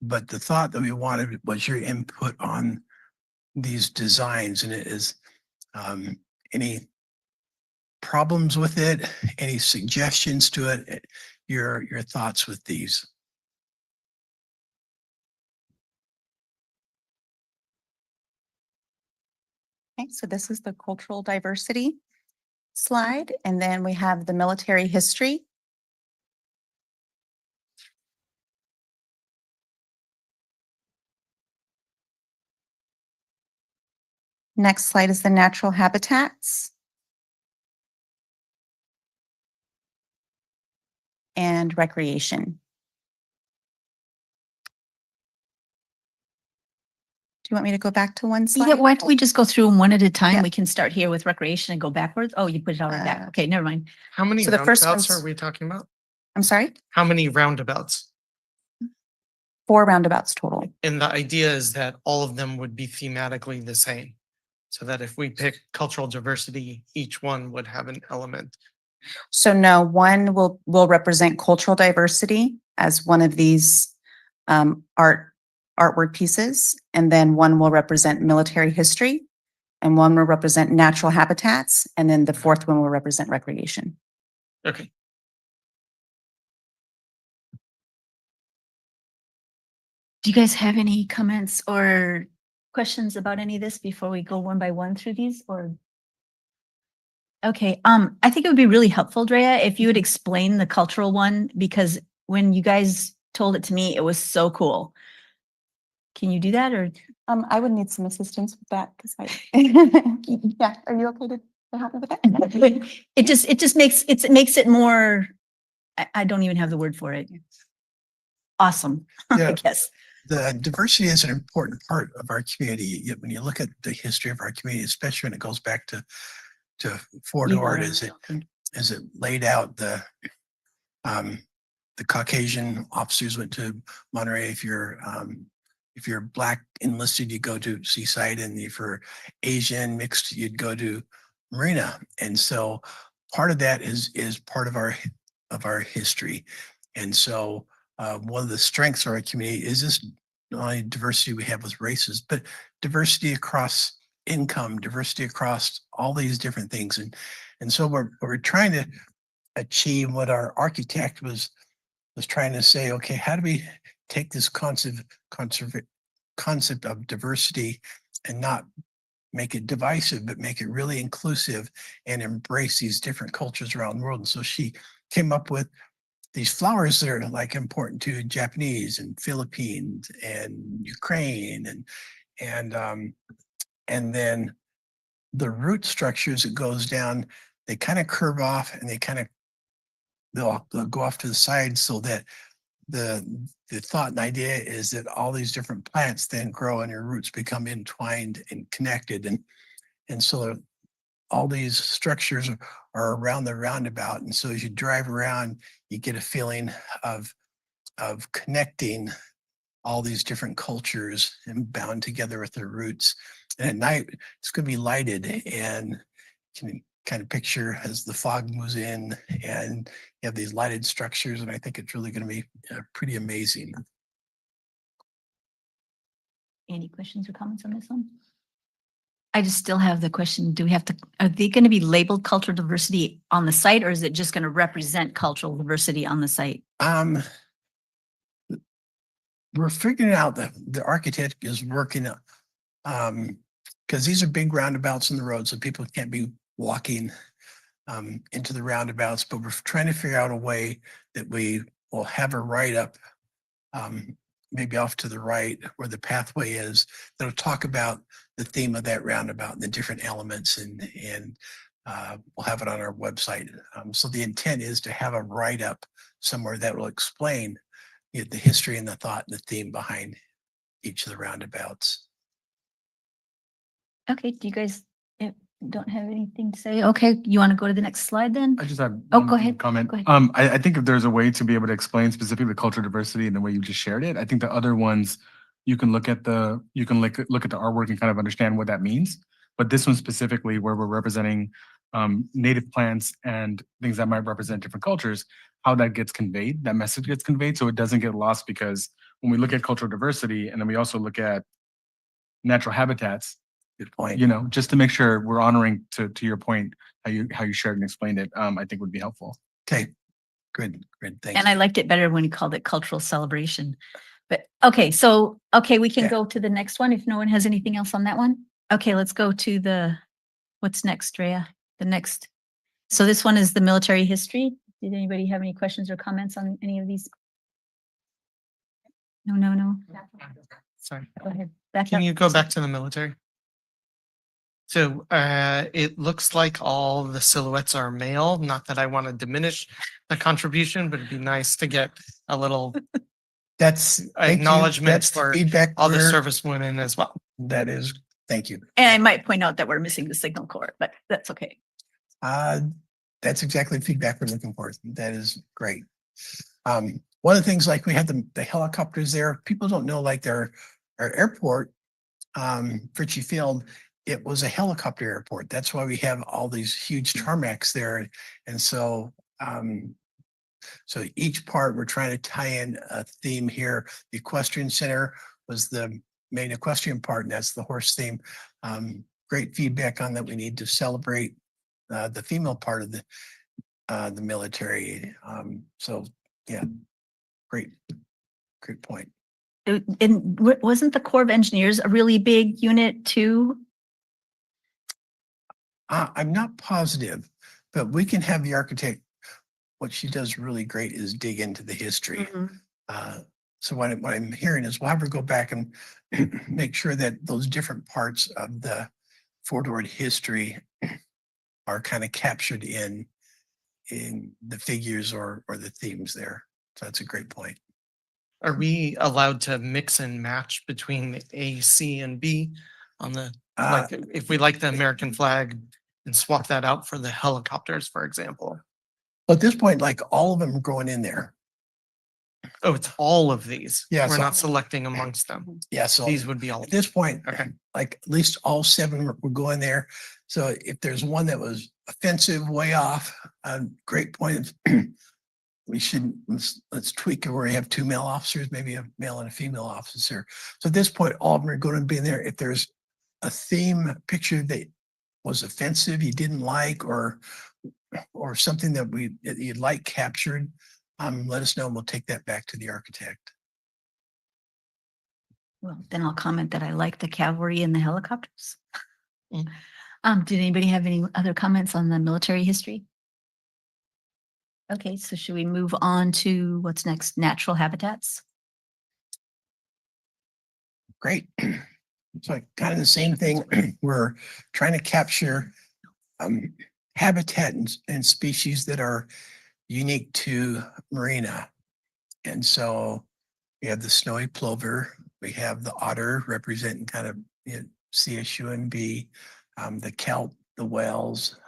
But the thought that we wanted was your input on these designs, and it is any problems with it, any suggestions to it, your thoughts with these. Okay, so this is the cultural diversity slide, and then we have the military history. Next slide is the natural habitats. And recreation. Do you want me to go back to one slide? Yeah, why don't we just go through them one at a time? Yeah. We can start here with recreation and go backwards. Oh, you put it already back. Okay, never mind. How many So the first roundabouts one's- are we talking about? I'm sorry, How many roundabouts? 4 roundabouts total. And the idea is that all of them would be thematically the same. So that if we pick cultural diversity, each one would have an element. So no, one will represent cultural diversity as one of these artwork pieces, and then one will represent military history, and one will represent natural habitats, and then the fourth one will represent recreation. Okay. Do you guys have any comments or questions about any of this before we go one by one through these, or? Okay, I think it would be really helpful, Drea, if you would explain the cultural one, because when you guys told it to me, it was so cool. Can you do that, or? I would need some assistance with that because yeah, are you okay to help me with that? It just makes it more, I don't even have the word for it. Awesome, I Yeah. guess. The diversity is an important part of our community. Yet when you look at the history of our community, especially when it goes back to Fort You Ord, are as it welcome. laid out the Caucasian officers went to Monterey. If you're Black enlisted, you go to Seaside, and if you're Asian mixed, you'd go to Marina. And so part of that is part of our history. And so one of the strengths of our community is this not only diversity we have with races, but diversity across income, diversity across all these different things. And so we're trying to achieve what our architect was trying to say, okay, how do we take this concept of diversity and not make it divisive, but make it really inclusive and embrace these different cultures around the world. And so she came up with these flowers that are like important to Japanese and Philippines and Ukraine, and then the root structures that goes down, they kind of curve off, and they'll go off to the side, so that the thought and idea is that all these different plants then grow and your roots become entwined and connected, and so all these structures are around the roundabout. And so as you drive around, you get a feeling of connecting all these different cultures and bound together with their roots. And at night, it's going to be lighted, and you can kind of picture as the fog moves in, and you have these lighted structures. And I think it's really going to be pretty amazing. Any questions or comments on this one? I just still have the question, are they going to be labeled cultural diversity on the site, or is it just going to represent cultural diversity on the site? We're figuring out that the architect is working because these are big roundabouts in the road, so people can't be walking into the roundabouts, but we're trying to figure out a way that we will have a write up maybe off to the right where the pathway is, that'll talk about the theme of that roundabout and the different elements, and we'll have it on our website. So the intent is to have a write up somewhere that will explain the history and the thought and the theme behind each of the roundabouts. Okay, do you guys don't have anything to say? Okay, you want to go to the next slide then? I just have Oh, one go ahead. comment. Go ahead. I think if there's a way to be able to explain specifically the cultural diversity in the way you just shared it, I think the other ones you can look at the artwork and kind of understand what that means. But this one specifically, where we're representing native plants and things that might represent different cultures, how that gets conveyed, that message gets conveyed, so it doesn't get lost. Because when we look at cultural diversity, and then we also look at natural habitats, Good point. you know, just to make sure we're honoring, to your point, how you shared and explained it, I think would be helpful. Okay, good, thanks. And I liked it better when you called it cultural celebration. But, okay, so, we can Yeah. go to the next one if no one has anything else on that one. Okay, let's go to what's next, Drea? The next. So this one is the military history. Did anybody have any questions or comments on any of these? No. Sorry. Go ahead. Back Can up. you go back to the military? So it looks like all the silhouettes are male. Not that I want to diminish the contribution, but it'd be nice to get a little That's thank you. acknowledgement That's the for feedback. all the we're- service women as well. That is, thank you. And I might point out that we're missing the signal corps, but that's okay. That's exactly the feedback we're looking for. That is great. One of the things, like we had the helicopters there, people don't know, like our airport, Fritchie Field, it was a helicopter airport. That's why we have all these huge tarmacs there. And so, so each part, we're trying to tie in a theme here. The equestrian center was the main equestrian part, and that's the horse theme. Great feedback on that. We need to celebrate the female part of the military. So yeah, great point. And wasn't the Corps of Engineers a really big unit too? I'm not positive, but we can have the architect. What she does really great is dig into the history. So what I'm hearing is we'll have her go back and make sure that those different parts of the Fort Ord history are kind of captured in the figures or the themes there. So that's a great point. Are we allowed to mix and match between the A, C, and B on the, like, if we like the American flag and swap that out for the helicopters, for example? At this point, like all of them are going in there. Oh, it's all of these. Yeah, We're so- not selecting amongst them. Yeah, so These would be all. at this point, Okay. like at least all 7 were going there. So if there's one that was offensive, way off, great point. We should, let's tweak it where we have 2 male officers, maybe a male and a female officer. So at this point, all of them are going to be in there. If there's a theme picture that was offensive, you didn't like, or something that you'd like captured, let us know and we'll take that back to the architect. Well, then I'll comment that I like the cavalry and the helicopters. Mm. Did anybody have any other comments on the military history? Okay, so should we move on to what's next? Natural habitats? Great. So kind of the same thing. We're trying to capture habitat and species that are unique to Marina. And so we have the snowy plover, we have the otter representing kind of CSU and B, the kelp, the whales.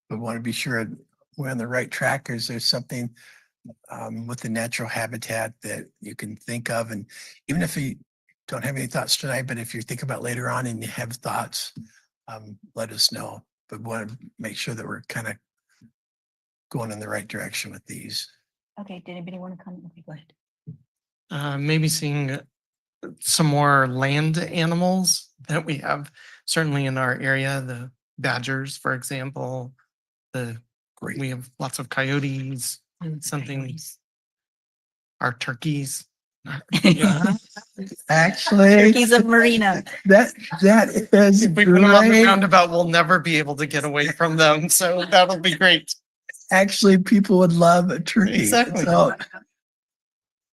We want to be sure we're on the right track. Is there something with the natural habitat that you can think of? And even if you don't have any thoughts tonight, but if you think about later on and you have thoughts, let us know. But we want to make sure that we're kind of going in the right direction with these. Okay, did anybody want to comment? Okay, go ahead. Maybe seeing some more land animals that we have certainly in our area, the badgers, for example. Great. We have lots of coyotes, something, our turkeys. Actually, Turkeys of Marina. that is If we put them on the great. roundabout, we'll never be able to get away from them. So that'll be great. Actually, people would love a turkey. Exactly. So,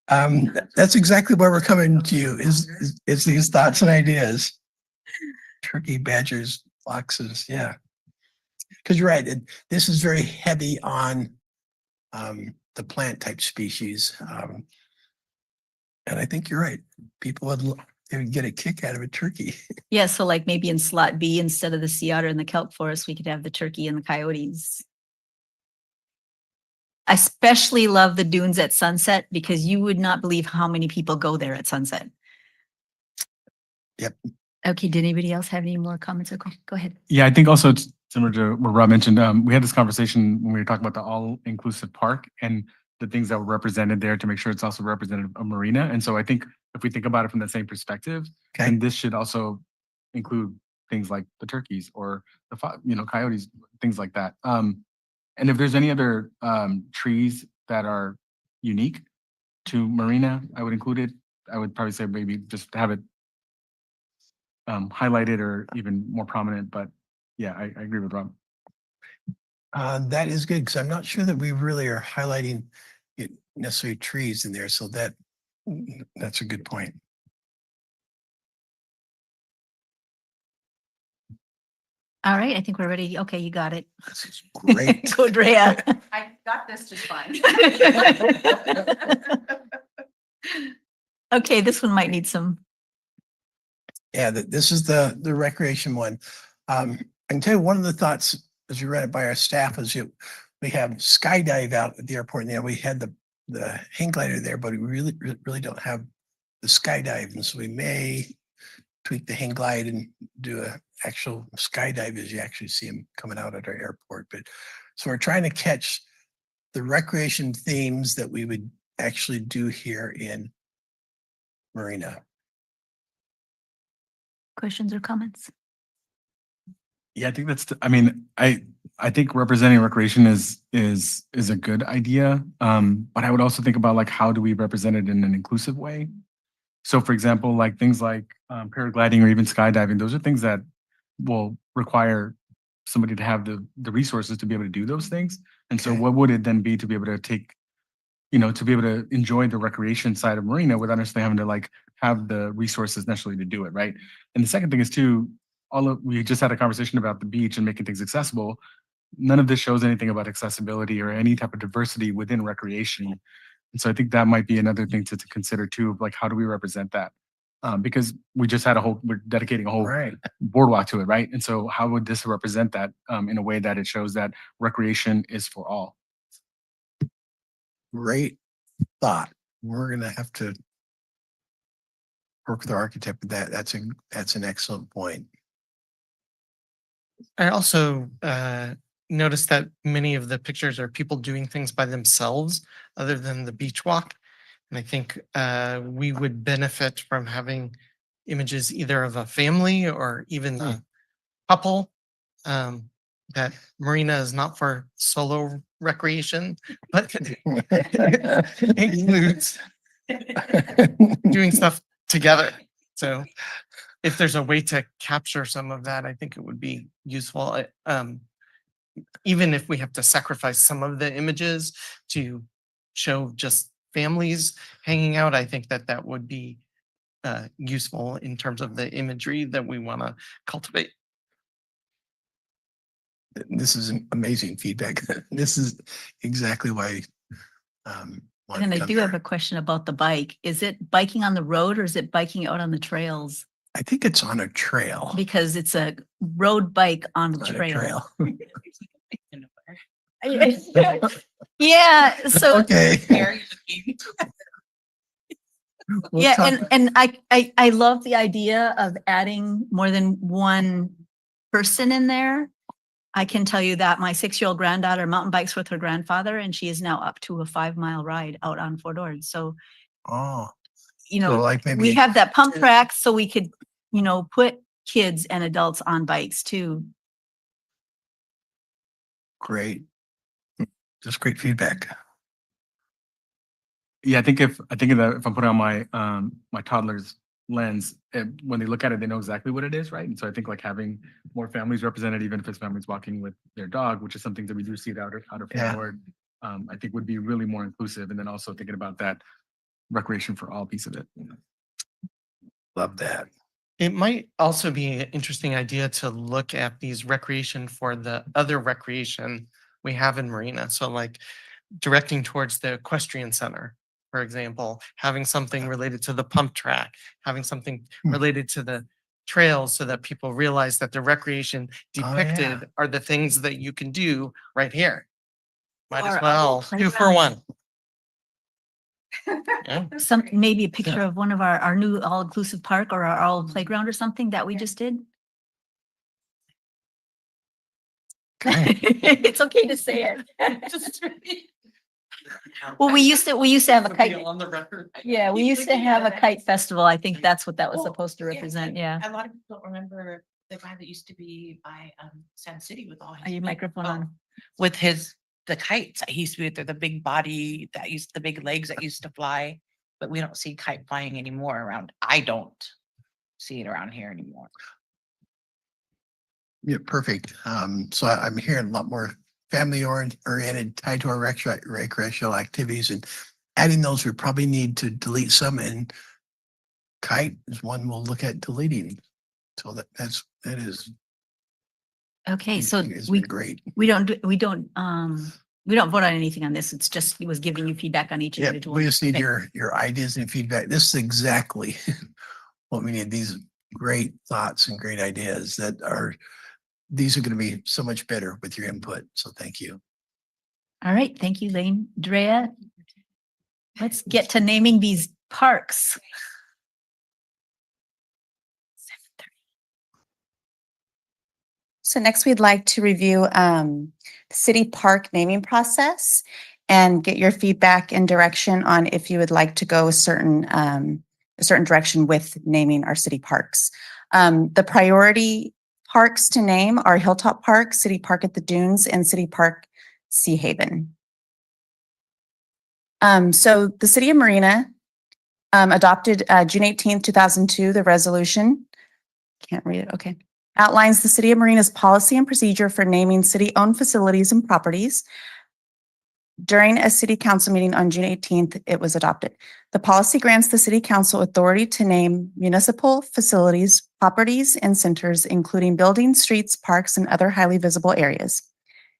that's exactly where we're coming to you is these thoughts and ideas. Turkey, badgers, foxes, yeah. Because you're right, this is very heavy on the plant type species. And I think you're right. People they would get a kick out of a turkey. Yeah, so like maybe in slot B, instead of the sea otter and the kelp forest, we could have the turkey and the coyotes. I especially love the dunes at sunset because you would not believe how many people go there at sunset. Yep. Okay, did anybody else have any more comments or questions? Go ahead. Yeah, I think also it's similar to what Rob mentioned. We had this conversation when we were talking about the all-inclusive park and the things that were represented there to make sure it's also representative of Marina. And so I think if we think about it from the same perspective, Okay. then this should also include things like the turkeys or the coyotes, things like that. And if there's any other trees that are unique to Marina, I would include it. I would probably say maybe just have it highlighted or even more prominent, but yeah, I agree with Rob. That is good, because I'm not sure that we really are highlighting it necessarily trees in there, so that's a good point. All right, I think we're ready. Okay, you got it. This is great. Go, Drea. I got this just fine. Okay, this one might need some. Yeah, this is the recreation one. I can tell you one of the thoughts as we read it by our staff is we have skydive out at the airport. And we had the hang glider there, but we really don't have the skydive. And so we may tweak the hang glide and do a actual skydive as you actually see them coming out at our airport. But so we're trying to catch the recreation themes that we would actually do here in Marina. Questions or comments? Yeah, I think I think representing recreation is a good idea. But I would also think about like how do we represent it in an inclusive way? So for example, like things like paragliding or even skydiving, those are things that will require somebody to have the resources to be able to do those things. And so Okay. what would it then be to be able to take, to be able to enjoy the recreation side of Marina without necessarily having to like have the resources necessarily to do it, right? And the second thing is too, we just had a conversation about the beach and making things accessible. None of this shows anything about accessibility or any type of diversity within recreation. And so I think that might be another thing to consider too, of like, how do we represent that? Because we just had we're dedicating a whole Right. boardwalk to it, right? And so how would this represent that in a way that it shows that recreation is for all? Great thought. We're going to have to work with our architect with that. That's an excellent point. I also noticed that many of the pictures are people doing things by themselves other than the beach walk. And I think we would benefit from having images either of a family or even a couple. That Marina is not for solo recreation, but includes doing stuff together. So if there's a way to capture some of that, I think it would be useful. Even if we have to sacrifice some of the images to show just families hanging out, I think that would be useful in terms of the imagery that we want to cultivate. This is amazing feedback. This is exactly why. And I do have a question about the bike. Is it biking on the road or is it biking out on the trails? I think it's on a trail. Because it's a road bike on the On a trail. trail. Yeah, so Okay. We'll yeah, talk- and I love the idea of adding more than one person in there. I can tell you that my 6-year-old granddaughter mountain bikes with her grandfather, and she is now up to a 5-mile ride out on Fort Ord. So, Oh, you so know, like maybe. we have that pump track so we could, put kids and adults on bikes too. Great. Just great feedback. Yeah, I think if I'm putting on my my toddler's lens, when they look at it, they know exactly what it is, right? And so I think like having more families represented, even if it's families walking with their dog, which is something that we do see it out of Yeah. Fort Ord, I think would be really more inclusive. And then also thinking about that recreation for all piece of it. Love that. It might also be an interesting idea to look at these recreation for the other recreation we have in Marina. So like directing towards the equestrian center, for example, having something related to the pump track, having something related to the trails so that people realize that the recreation Oh, yeah. depicted are the things that you can do right here. Might Or as a well, little 2 for playground. 1. Yeah. Some, maybe a picture of one of our new all-inclusive park or our all playground or something that we just did. Okay. It's okay to say it. Well, we used to have a kite. On the record. Yeah, we used to have a kite festival. I think that's what that was supposed to represent. Yeah. A lot of people don't remember the guy that used to be by Sand City with all his. Are your microphone on? With the kites. He used to be with the big body the big legs that used to fly, but we don't see kite flying anymore around. I don't see it around here anymore. Yeah, perfect. So I'm hearing a lot more family oriented tied to our recreational activities, and adding those, we probably need to delete some, and kite is one we'll look at deleting. So that is Okay, so it's been great. we don't vote on anything on this. It's just, it was giving you feedback on each Yeah, individual. we just need Okay. your ideas and feedback. This is exactly what we need. These great thoughts and great ideas these are going to be so much better with your input. So thank you. All right, thank you, Lane. Drea, let's get to naming these parks. So next, we'd like to review the city park naming process and get your feedback and direction on if you would like to go a certain direction with naming our city parks. The priority parks to name are Hilltop Park, City Park at the Dunes, and City Park Sea Haven. So the city of Marina adopted June 18th, 2002, the resolution. Can't read it. Okay. Outlines the city of Marina's policy and procedure for naming city-owned facilities and properties. During a city council meeting on June 18th, it was adopted. The policy grants the city council authority to name municipal facilities, properties, and centers, including buildings, streets, parks, and other highly visible areas.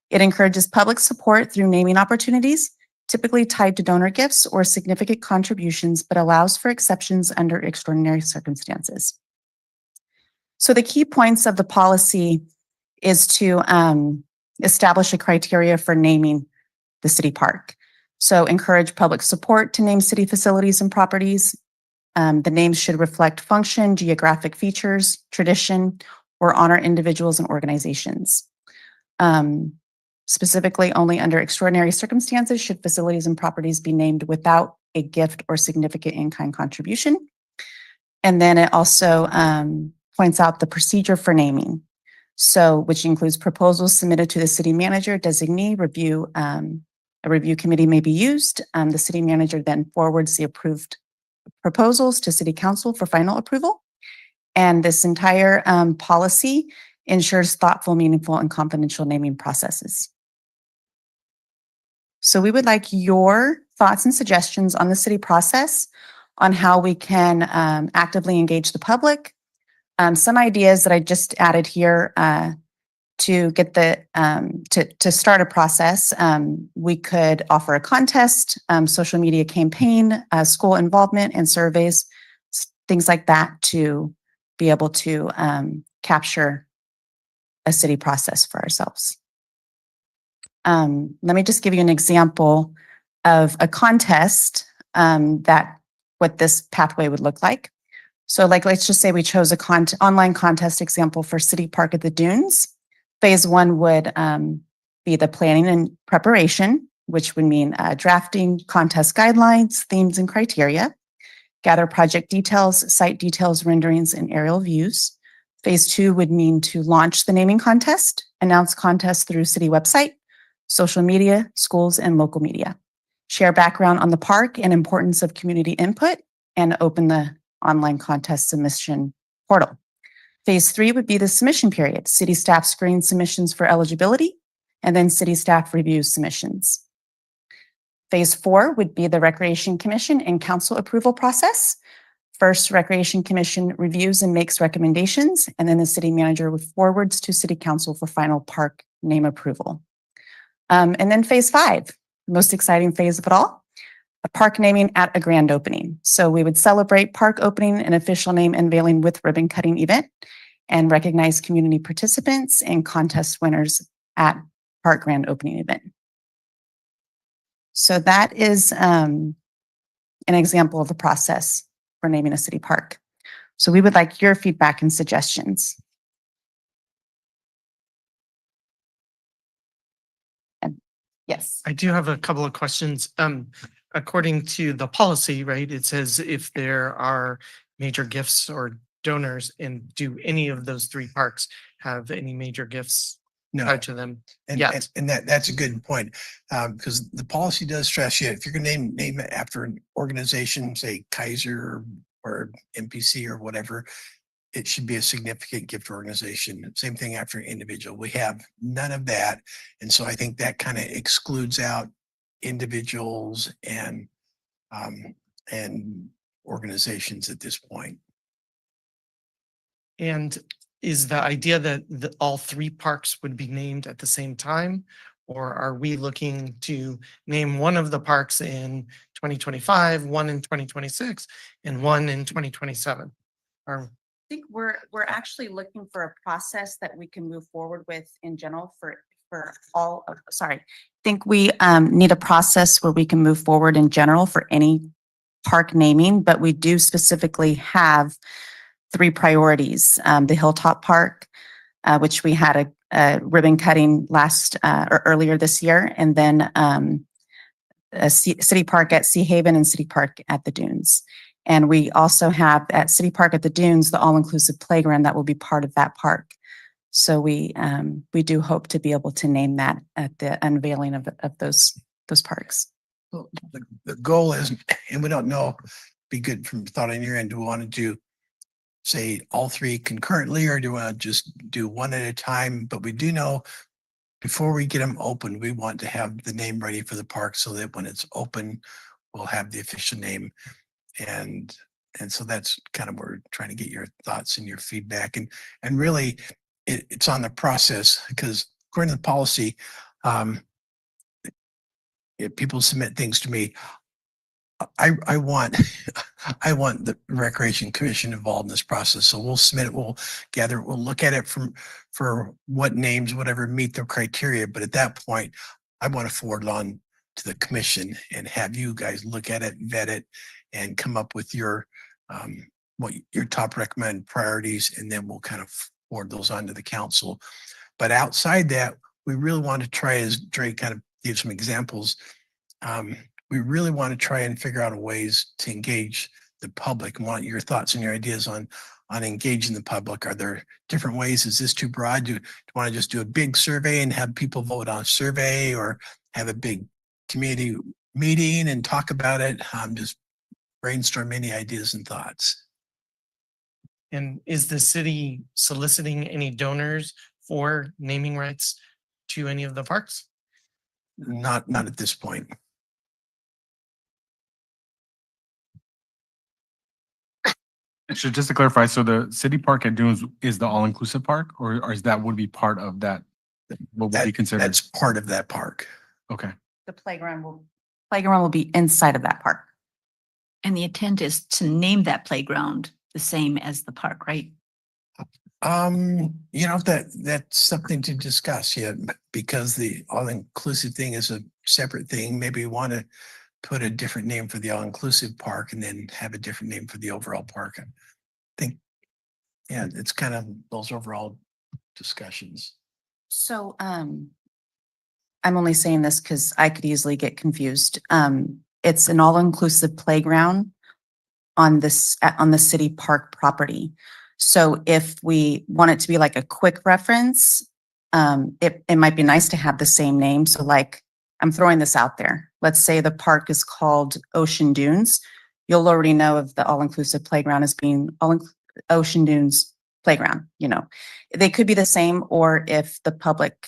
It encourages public support through naming opportunities, typically tied to donor gifts or significant contributions, but allows for exceptions under extraordinary circumstances. So the key points of the policy is to establish a criteria for naming the city park. So encourage public support to name city facilities and properties. The names should reflect function, geographic features, tradition, or honor individuals and organizations. Specifically, only under extraordinary circumstances should facilities and properties be named without a gift or significant in-kind contribution. And then it also points out the procedure for naming. So, which includes proposals submitted to the city manager, designee, review. A review committee may be used. The city manager then forwards the approved proposals to city council for final approval. And this entire policy ensures thoughtful, meaningful, and confidential naming processes. So we would like your thoughts and suggestions on the city process, on how we can actively engage the public. Some ideas that I just added here to get to start a process. We could offer a contest, social media campaign, school involvement and surveys, things like that, to be able to capture a city process for ourselves. Let me just give you an example of a contest that what this pathway would look like. So let's just say we chose a online contest example for City Park at the Dunes. Phase 1 would be the planning and preparation, which would mean drafting contest guidelines, themes, and criteria, gather project details, site details, renderings, and aerial views. Phase 2 would mean to launch the naming contest, announce contests through city website, social media, schools, and local media, share background on the park and importance of community input, and open the online contest submission portal. Phase 3 would be the submission period. City staff screens submissions for eligibility, and then city staff reviews submissions. Phase 4 would be the Recreation Commission and council approval process. First, Recreation Commission reviews and makes recommendations, and then the city manager forwards to city council for final park name approval. And then Phase 5, the most exciting phase of it all, a park naming at a grand opening. So we would celebrate park opening and official name unveiling with ribbon cutting event, and recognize community participants and contest winners at park grand opening event. So that is an example of the process for naming a city park. So we would like your feedback and suggestions. And yes. I do have a couple of questions. According to the policy, right, it says if there are major gifts or donors, and do any of those three parks have any major gifts No. tied to them? And, Yet. and that's a good point, because the policy does stress you, if you're gonna name it after an organization, say Kaiser or MPC or whatever, it should be a significant gift organization. Same thing after an individual. We have none of that. And so I think that kind of excludes out individuals and organizations at this point. And is the idea that all three parks would be named at the same time? Or are we looking to name one of the parks in 2025, one in 2026, and one in 2027? Or I think we're actually looking for a process that we can move forward with in general for all of, sorry. I think we need a process where we can move forward in general for any park naming, but we do specifically have three priorities. The Hilltop Park, which we had a ribbon cutting or earlier this year, and then a City Park at Sea Haven and City Park at the Dunes. And we also have at City Park at the Dunes, the all-inclusive playground that will be part of that park. So we do hope to be able to name that at the unveiling of those parks. Well, the goal is, and we don't know, be good from thought on your end, do we want to do, say, all three concurrently, or do we want to just do one at a time? But we do know before we get them open, we want to have the name ready for the park so that when it's open, we'll have the official name. And so that's kind of where we're trying to get your thoughts and your feedback. And really it's on the process, because according to the policy, if people submit things to me, I want I want the Recreation Commission involved in this process. So we'll submit it, we'll gather it, we'll look at it for what names, whatever meet the criteria. But at that point, I want to forward it on to the commission and have you guys look at it, vet it, and come up with your what your top recommended priorities, and then we'll kind of forward those on to the council. But outside that, we really want to try, as Dre kind of gave some examples, we really want to try and figure out ways to engage the public. I want your thoughts and your ideas on engaging the public. Are there different ways? Is this too broad? Do you want to just do a big survey and have people vote on a survey, or have a big community meeting and talk about it? Just brainstorm any ideas and thoughts. And is the city soliciting any donors for naming rights to any of the parks? Not at this point. So just to clarify, so the City Park at Dunes is the all-inclusive park, or is that would be part of that? What would be considered? That's part of that park. Okay. The playground will be inside of that park. And the intent is to name that playground the same as the park, right? That's something to discuss, yeah, because the all-inclusive thing is a separate thing. Maybe we want to put a different name for the all-inclusive park and then have a different name for the overall park. I think, yeah, it's kind of those overall discussions. So I'm only saying this because I could easily get confused. It's an all-inclusive playground on the city park property. So if we want it to be like a quick reference, it might be nice to have the same name. So like, I'm throwing this out there. Let's say the park is called Ocean Dunes. You'll already know of the all-inclusive playground as being Ocean Dunes Playground. They could be the same, or if the public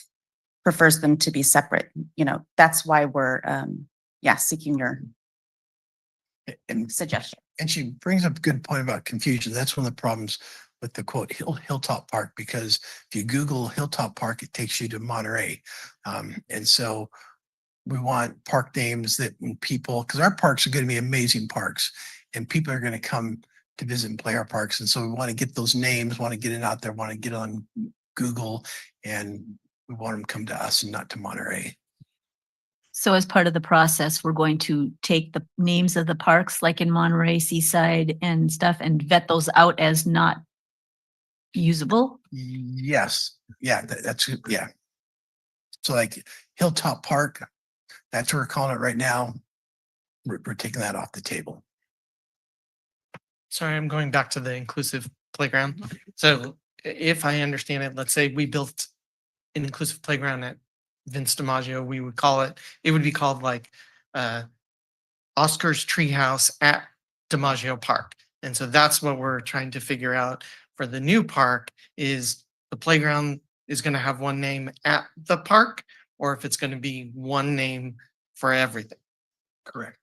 prefers them to be separate, that's why we're, seeking your suggestion. And she brings up a good point about confusion. That's one of the problems with the quote Hilltop Park, because if you Google Hilltop Park, it takes you to Monterey. And so we want park names that when people, because our parks are going to be amazing parks and people are going to come to visit and play our parks. And so we want to get those names, want to get it out there, want to get on Google, and we want them to come to us and not to Monterey. So as part of the process, we're going to take the names of the parks like in Monterey, Seaside and stuff and vet those out as not usable. Yes, yeah, that's, yeah. So like Hilltop Park, that's what we're calling it right now. We're taking that off the table. Sorry, I'm going back to the inclusive playground. So if I understand it, let's say we built an inclusive playground at Vince DiMaggio, we would call it, it would be called like Oscar's Treehouse at DiMaggio Park. And so that's what we're trying to figure out for the new park is the playground is going to have one name at the park, or if it's going to be one name for everything. Correct.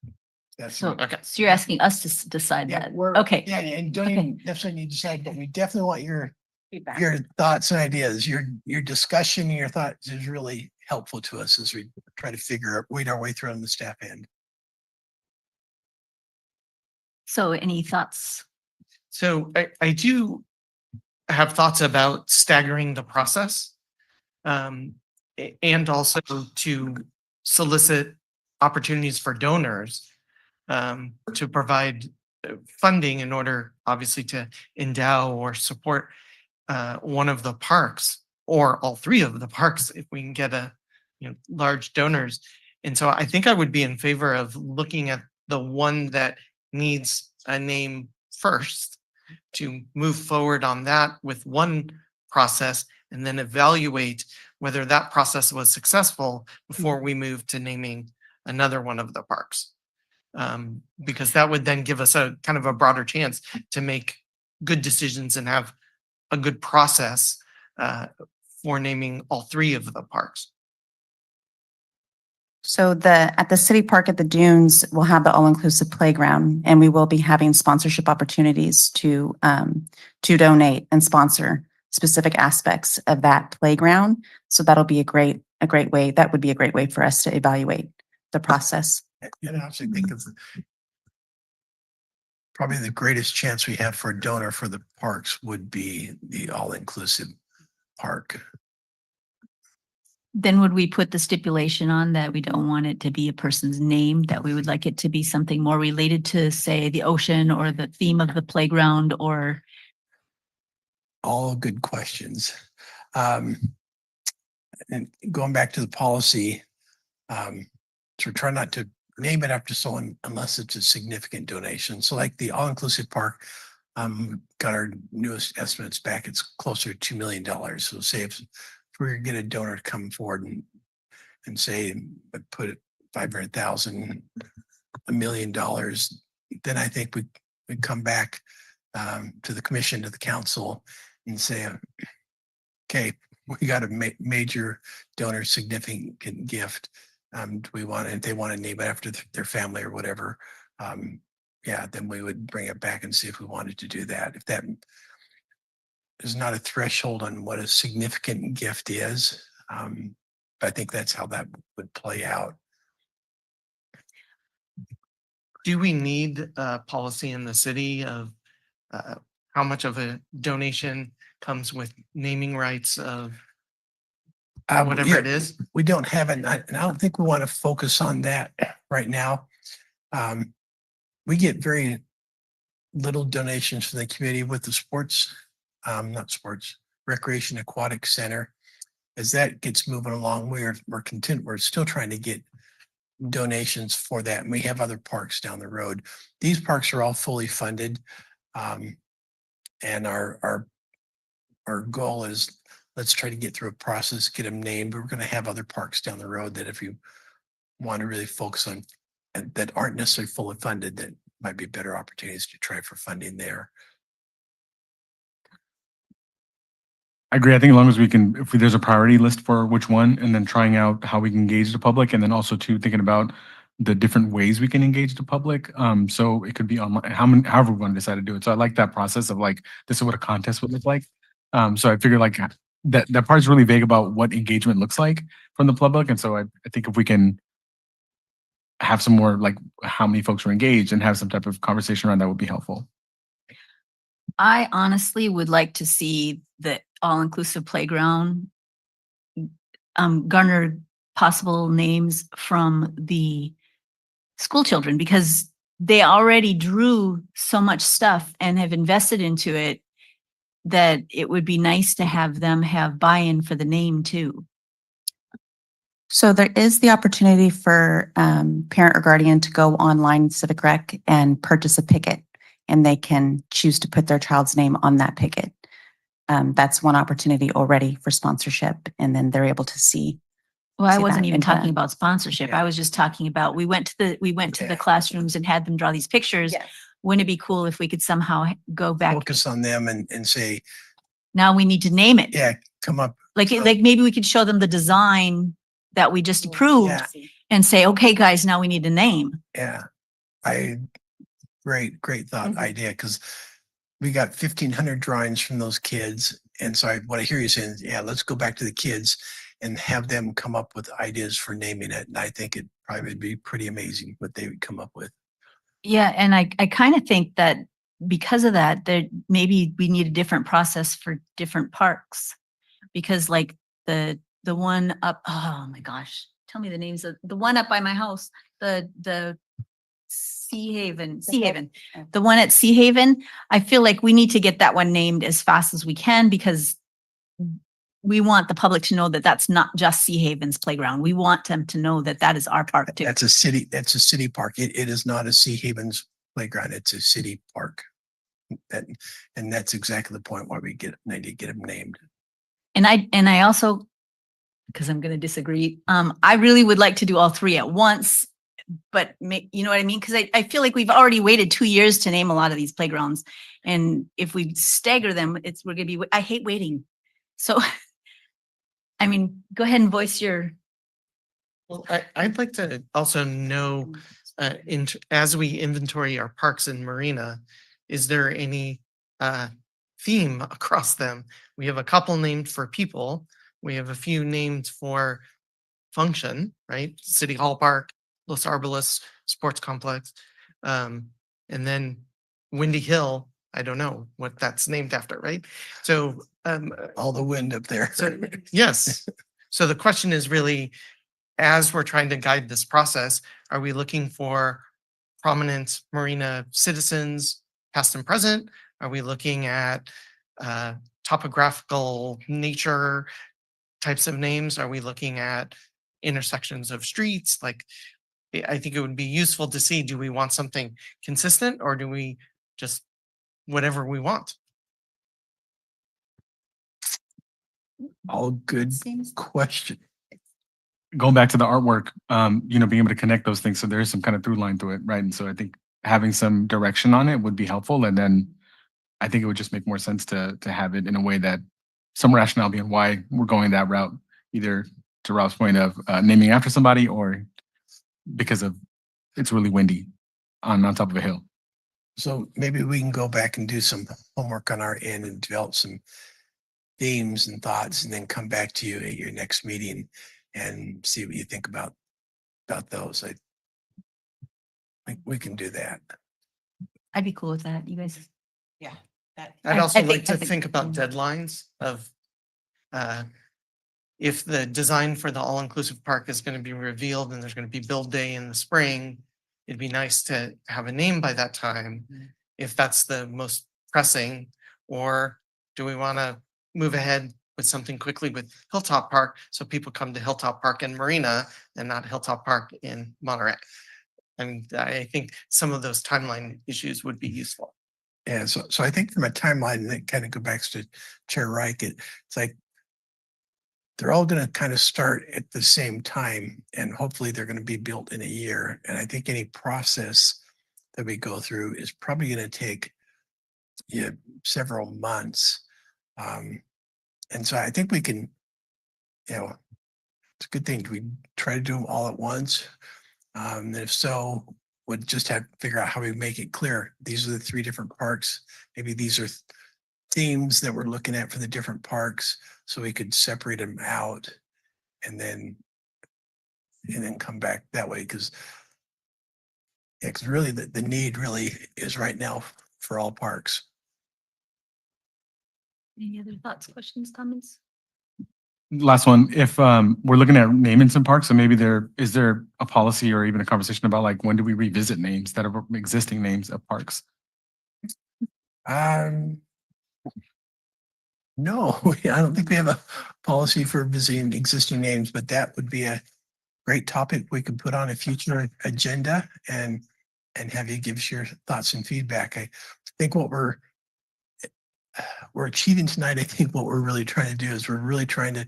That's So, Okay. so you're asking us to decide Yeah, that. we're, Okay. yeah, and don't Okay. even necessarily need to decide, but we definitely want your Feedback. thoughts and ideas. Your discussion and your thoughts is really helpful to us as we try to weed our way through on the staff end. So any thoughts? So I do have thoughts about staggering the process. And also to solicit opportunities for donors to provide funding in order, obviously, to endow or support one of the parks or all three of the parks if we can get large donors. And so I think I would be in favor of looking at the one that needs a name first to move forward on that with one process and then evaluate whether that process was successful before we move to naming another one of the parks. Because that would then give us a kind of a broader chance to make good decisions and have a good process for naming all three of the parks. So at the city park at the Dunes, we'll have the all-inclusive playground and we will be having sponsorship opportunities to donate and sponsor specific aspects of that playground. So that'll be a great way. That would be a great way for us to evaluate the process. And I actually think of probably the greatest chance we have for a donor for the parks would be the all-inclusive park. Then would we put the stipulation on that we don't want it to be a person's name, that we would like it to be something more related to, say, the ocean or the theme of the playground or? All good questions. And going back to the policy, so try not to name it after someone unless it's a significant donation. So like the all-inclusive park, got our newest estimates back, it's closer to $2 million. So say if we were to get a donor to come forward and say, put it 500,000, $1 million, then I think we'd come back to the commission, to the council and say, okay, we got a major donor significant gift. Do we want it, if they want to name it after their family or whatever, yeah, then we would bring it back and see if we wanted to do that. If that is not a threshold on what a significant gift is, I think that's how that would play out. Do we need a policy in the city of how much of a donation comes with naming rights of whatever Yeah, it is? we don't have it, and I don't think we want to focus on that right now. We get very little donations from the community with the recreation aquatic center. As that gets moving along, we're content. We're still trying to get donations for that. And we have other parks down the road. These parks are all fully funded. And our goal is, let's try to get through a process, get them named. We're going to have other parks down the road that if you want to really focus on that aren't necessarily fully funded, that might be better opportunities to try for funding there. I agree. I think as long as we can, if there's a priority list for which one, and then trying out how we can engage the public, and then also too thinking about the different ways we can engage the public. So it could be online, however we want to decide to do it. So I like that process of like, this is what a contest would look like. So I figure like that part is really vague about what engagement looks like from the public. And so I think if we can have some more like how many folks are engaged and have some type of conversation around that would be helpful. I honestly would like to see the all-inclusive playground garner possible names from the school children, because they already drew so much stuff and have invested into it that it would be nice to have them have buy-in for the name too. So there is the opportunity for parent or guardian to go online Civic Rec and purchase a picket, and they can choose to put their child's name on that picket. That's one opportunity already for sponsorship, and then they're able to see. Well, I See wasn't that even in talking the- about sponsorship. Yeah. I was just talking about, we went to Yeah. the classrooms and had them draw these pictures. Wouldn't it be cool if we could somehow go back? Focus on them and say, Now we need to name it. yeah, come up. Like so- maybe we could show them the design that we just approved Yeah. and say, okay, guys, now we need a name. Yeah, great thought idea, because we got 1,500 drawings from those kids. And so what I hear you saying is, yeah, let's go back to the kids and have them come up with ideas for naming it. And I think it probably would be pretty amazing what they would come up with. Yeah, and I kind of think that because of that, there maybe we need a different process for different parks. Because like the one up, oh my gosh, tell me the names of the one up by my house, the Sea Haven, the one at Sea Haven. I feel like we need to get that one named as fast as we can, because we want the public to know that that's not just Sea Haven's playground. We want them to know that that is our park too. That's a city park. It is not a Sea Haven's playground. It's a city park. And that's exactly the point why we need to get them named. And I also, because I'm going to disagree, I really would like to do all three at once, but you know what I mean? Because I feel like we've already waited 2 years to name a lot of these playgrounds. And if we stagger them, we're going to be, I hate waiting. So, I mean, go ahead and voice your. Well, I'd like to also know, as we inventory our parks in Marina, is there any theme across them? We have a couple named for people. We have a few named for function, right? City Hall Park, Los Arboles Sports Complex. And then Windy Hill, I don't know what that's named after, right? So All the wind up there. so, yes. So the question is really, as we're trying to guide this process, are we looking for prominent Marina citizens, past and present? Are we looking at topographical nature types of names? Are we looking at intersections of streets? Like, I think it would be useful to see, do we want something consistent, or do we just whatever we want? All good question. Going back to the artwork, being able to connect those things, so there is some kind of through line to it, right? And so I think having some direction on it would be helpful, and then I think it would just make more sense to have it in a way that some rationale behind why we're going that route, either to Ralph's point of naming after somebody, or because of it's really windy on top of a hill. So maybe we can go back and do some homework on our end and develop some themes and thoughts, and then come back to you at your next meeting and see what you think about those. I think we can do that. I'd be cool with that. You guys. I'd I also think- like I to think- think about deadlines of if the design for the all-inclusive park is going to be revealed and there's going to be build day in the spring, it'd be nice to have a name by that time, if that's the most pressing. Or do we want to move ahead with something quickly with Hilltop Park, so people come to Hilltop Park in Marina and not Hilltop Park in Monterey? I mean, I think some of those timeline issues would be useful. And so I think from a timeline, that kind of go back to Chair Reich, it's like they're all going to kind of start at the same time, and hopefully they're going to be built in a year. And I think any process that we go through is probably going to take several months. And so I think we can, it's a good thing. Do we try to do them all at once? And if so, would just have to figure out how we make it clear. These are the 3 different parks. Maybe these are themes that we're looking at for the different parks, so we could separate them out and then come back that way. Because really the need really is right now for all parks. Any other thoughts, questions, comments? last one, if we're looking at naming some parks, so maybe is there a policy or even a conversation about like when do we revisit names that are existing names of parks? No, I don't think we have a policy for visiting existing names, but that would be a great topic we could put on a future agenda and have you give us your thoughts and feedback. I think what we're achieving tonight, I think what we're really trying to do is we're really trying to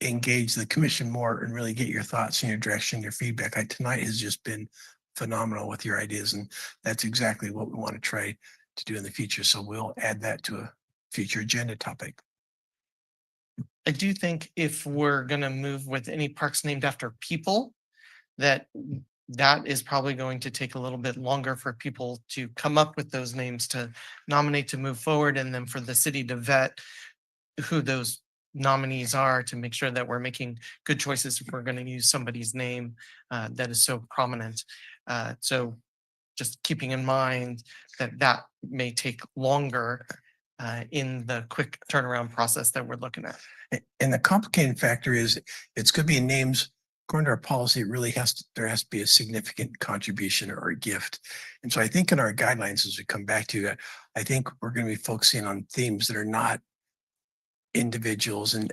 engage the commission more and really get your thoughts and your direction, your feedback. Tonight has just been phenomenal with your ideas, and that's exactly what we want to try to do in the future. So we'll add that to a future agenda topic. I do think if we're gonna move with any parks named after people, that is probably going to take a little bit longer for people to come up with those names to nominate to move forward, and then for the city to vet who those nominees are to make sure that we're making good choices if we're going to use somebody's name that is so prominent. So just keeping in mind that may take longer in the quick turnaround process that we're looking at. And the complicating factor is it's going to be in names. According to our policy, it really there has to be a significant contribution or a gift. And so I think in our guidelines, as we come back to that, I think we're going to be focusing on themes that are not individuals and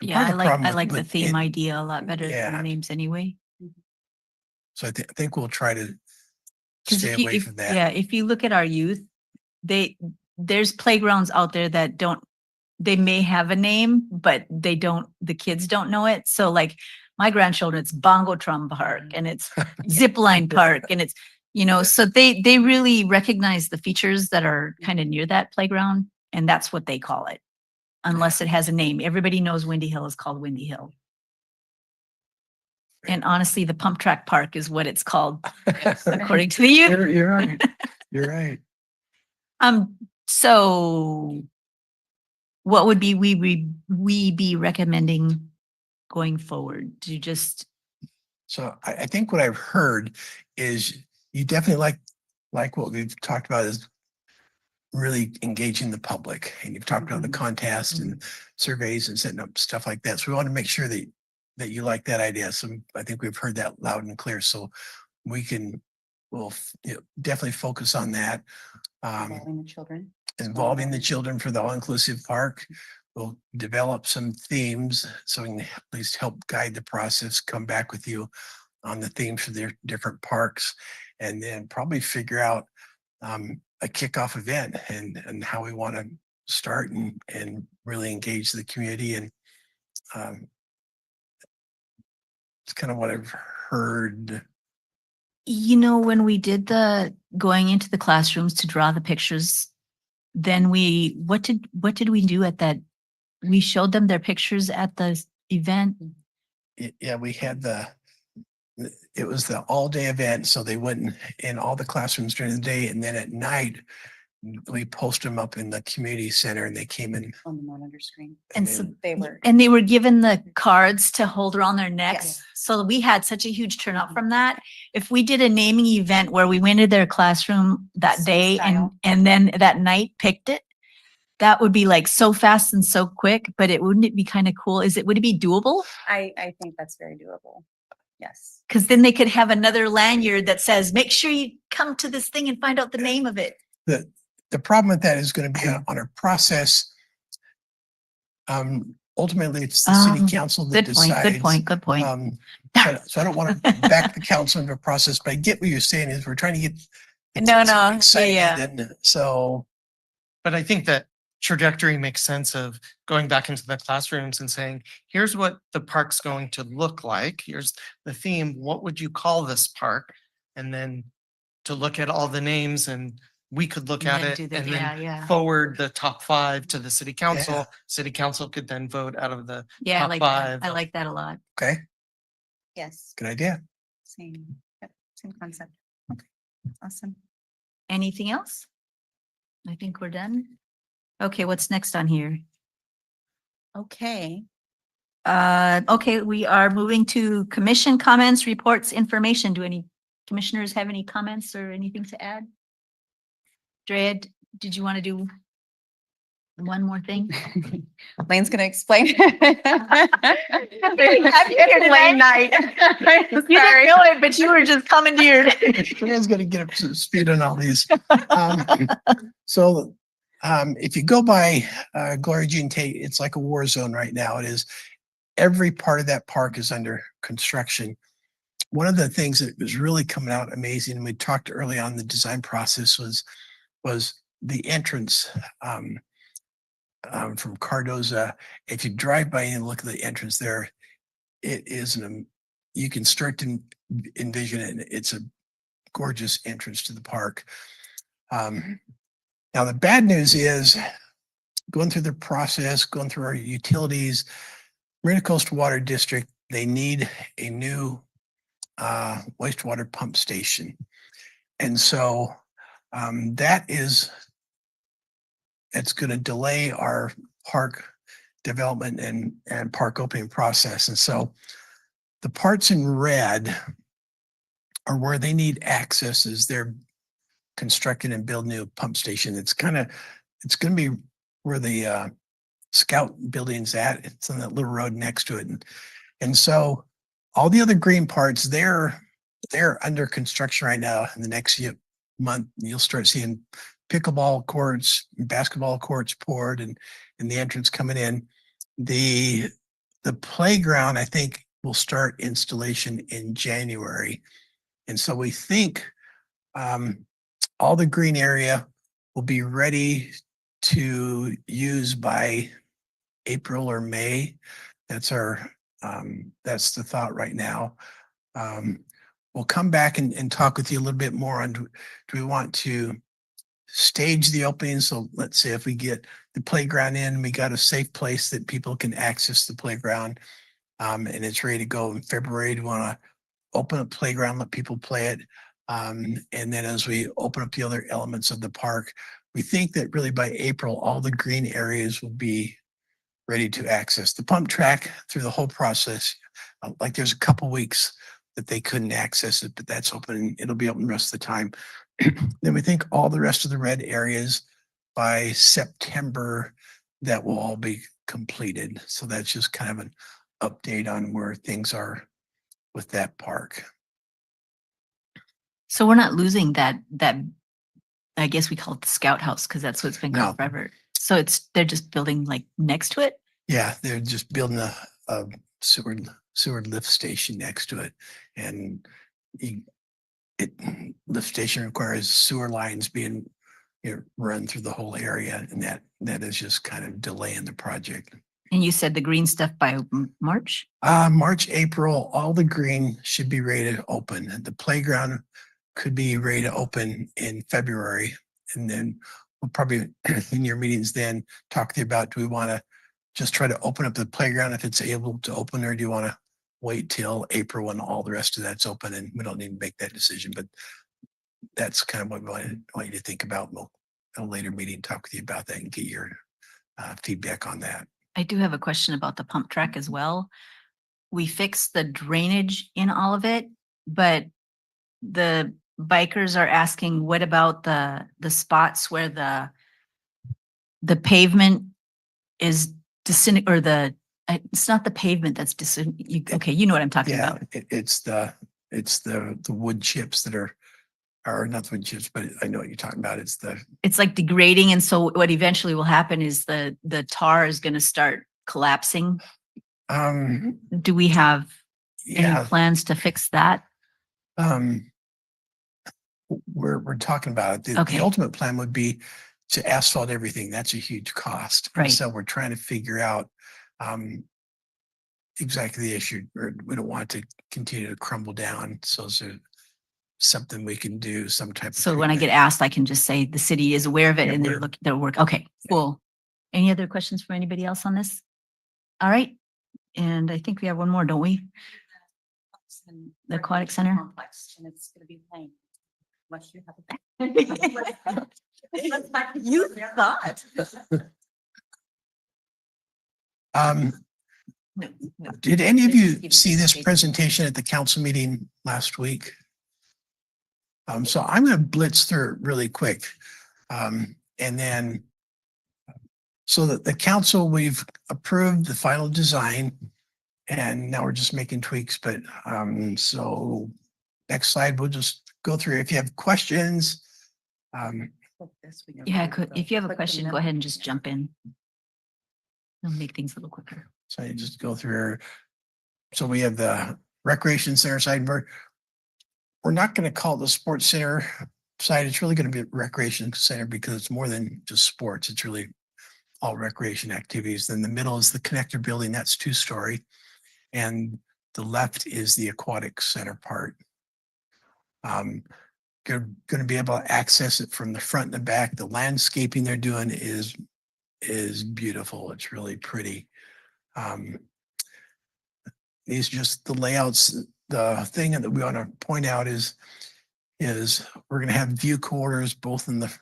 Yeah, part I of the problem like the with theme it- idea a lot better Yeah. than names anyway. So I think we'll try to 'Cause stay if you- away if- from that. Yeah, if you look at our youth, there's playgrounds out there that they may have a name, but the kids don't know it. So like my grandchildren, it's Bongo Trum Park and it's Zip Line Park and it's, so they really recognize the features that are kind of near that playground, and that's what they call it. Unless it has a name. Everybody knows Windy Hill is called Windy Hill. And honestly, the Pump Track Park is what it's called, according to the youth. You're right. You're right. So what would we be recommending going forward? To just, So I think what I've heard is you definitely like what we've talked about is really engaging the public. And you've talked about the contest and surveys and setting up stuff like that. So we want to make sure that you like that idea. So I think we've heard that loud and clear. So we'll definitely focus on that. Involving the children. Involving the children for the all-inclusive park. We'll develop some themes so we can at least help guide the process, come back with you on the themes for their different parks, and then probably figure out a kickoff event and how we want to start and really engage the community. And it's kind of what I've heard. when we did the going into the classrooms to draw the pictures, then what did we do at that? We showed them their pictures at the event. Yeah, we had it was the all-day event, so they went in all the classrooms during the day, and then at night we posted them up in the community center, and they came in. On the monitor screen. And so They they were given the cards to hold around their necks. Yes. So we had such a huge turnout from that. If we did a naming event where we went to their classroom that Same day style. and then that night picked it, that would be like so fast and so quick, but wouldn't it be kind of cool? Would it be doable? I think that's very doable. Yes. Because then they could have another lanyard that says, make sure you come to this thing and find out the name of it. The problem with that is going to be on a process. Ultimately, it's the city council that Good point, decides. good point. So I don't want to back the council into a process, but I get what you're saying is we're trying to get. No, it's no, exciting, yeah. and so But I think that trajectory makes sense of going back into the classrooms and saying, here's what the park's going to look like. Here's the theme. What would you call this park? And then to look at all the names, and we could look at it and then Yeah. forward the top 5 to the city council. Yeah. City council could then vote out of the Yeah, I top like 5. that. I like that a lot. okay, Yes. good idea. Same concept. Okay. Awesome. Anything else? I think we're done. Okay, what's next on here? Okay. Okay, we are moving to commission comments, reports, information. Do any commissioners have any comments or anything to add? Drea, did you want to do One more thing. Lane's gonna explain. You didn't know it, but you were just coming to your. Dan's gonna get up to speed on all these. So, if you go by, Gloria Jean Tate, it's like a war zone right now. It is. Every part of that park is under construction. One of the things that was really coming out amazing, and we talked early on in the design process, was the entrance from Cardoza. If you drive by and look at the entrance there, it is you can start to envision it. And it's a gorgeous entrance to the park. Now the bad news is going through the process, going through our utilities, Marina Coastal Water District, they need a new wastewater pump station. And so it's going to delay our park development and park opening process. And so the parts in red are where they need access as they're constructing and building a new pump station. It's going to be where the Scout building's at. It's on that little road next to it. And so all the other green parts, they're under construction right now. In the next month, you'll start seeing pickleball courts, basketball courts poured, and the entrance coming in. The playground, I think, will start installation in January. And so we think all the green area will be ready to use by April or May. That's the thought right now. We'll come back and talk with you a little bit more on do we want to stage the opening. So let's say if we get the playground in, we got a safe place that people can access the playground, and it's ready to go in February. Do we want to open up playground, let people play it? And then as we open up the other elements of the park, we think that really by April, all the green areas will be ready to access the pump track through the whole process. Like there's a couple weeks that they couldn't access it, but that's open and it'll be open the rest of the time. Then we think all the rest of the red areas by September, that will all be completed. So that's just kind of an update on where things are with that park. So we're not losing that, I guess we call it the Scout House, because that's what it's been No. called forever. So they're just building like next to it? Yeah, they're just building a sewer lift station next to it. And lift station requires sewer lines being run through the whole area, and that is just kind of delaying the project. And you said the green stuff by March? March, April, all the green should be ready to open. The playground could be ready to open in February. And then we'll probably in your meetings then talk to you about, do we want to just try to open up the playground if it's able to open, or do you want to wait till April when all the rest of that's open? And we don't need to make that decision, but that's kind of what we want you to think about. We'll at a later meeting talk with you about that and get your feedback on that. I do have a question about the pump track as well. We fixed the drainage in all of it, but the bikers are asking, what about the spots where the pavement is it's not the pavement that's okay, you know what I'm talking Yeah, about. it's the wood chips that are not the wood chips, but I know what you're talking about. It's like degrading, and so what eventually will happen is the tar is going to start collapsing. Do we have any plans to fix that? We're talking about it. Okay. The ultimate plan would be to asphalt everything. That's a huge cost. And Right. so we're trying to figure out exactly the issue. We don't want it to continue to crumble down. So is there something we can do, some type of. So when I get asked, I can just say the city is aware of it Yeah, and they're working. Okay, cool. Any other questions for anybody else on this? All right. And I think we have one more, don't we? The aquatic center. And it's gonna be plain. Unless you have a. You thought. Did any of you see this presentation at the council meeting last week? So I'm going to blitz through it really quick. And then So that the council, we've approved the final design and now we're just making tweaks, but so next slide, we'll just go through. If you have questions. Yeah, if you have a question, go ahead and just jump in. It'll make things a little quicker. So you just go through. So we have the recreation center side. We're not going to call it the sports center side. It's really going to be a recreation center because it's more than just sports. It's really all recreation activities. Then the middle is the connector building. That's 2-story. And the left is the aquatic center part. You're going to be able to access it from the front and the back. The landscaping they're doing is beautiful. It's really pretty. These just the layouts. The thing that we want to point out is we're going to have view corridors both in the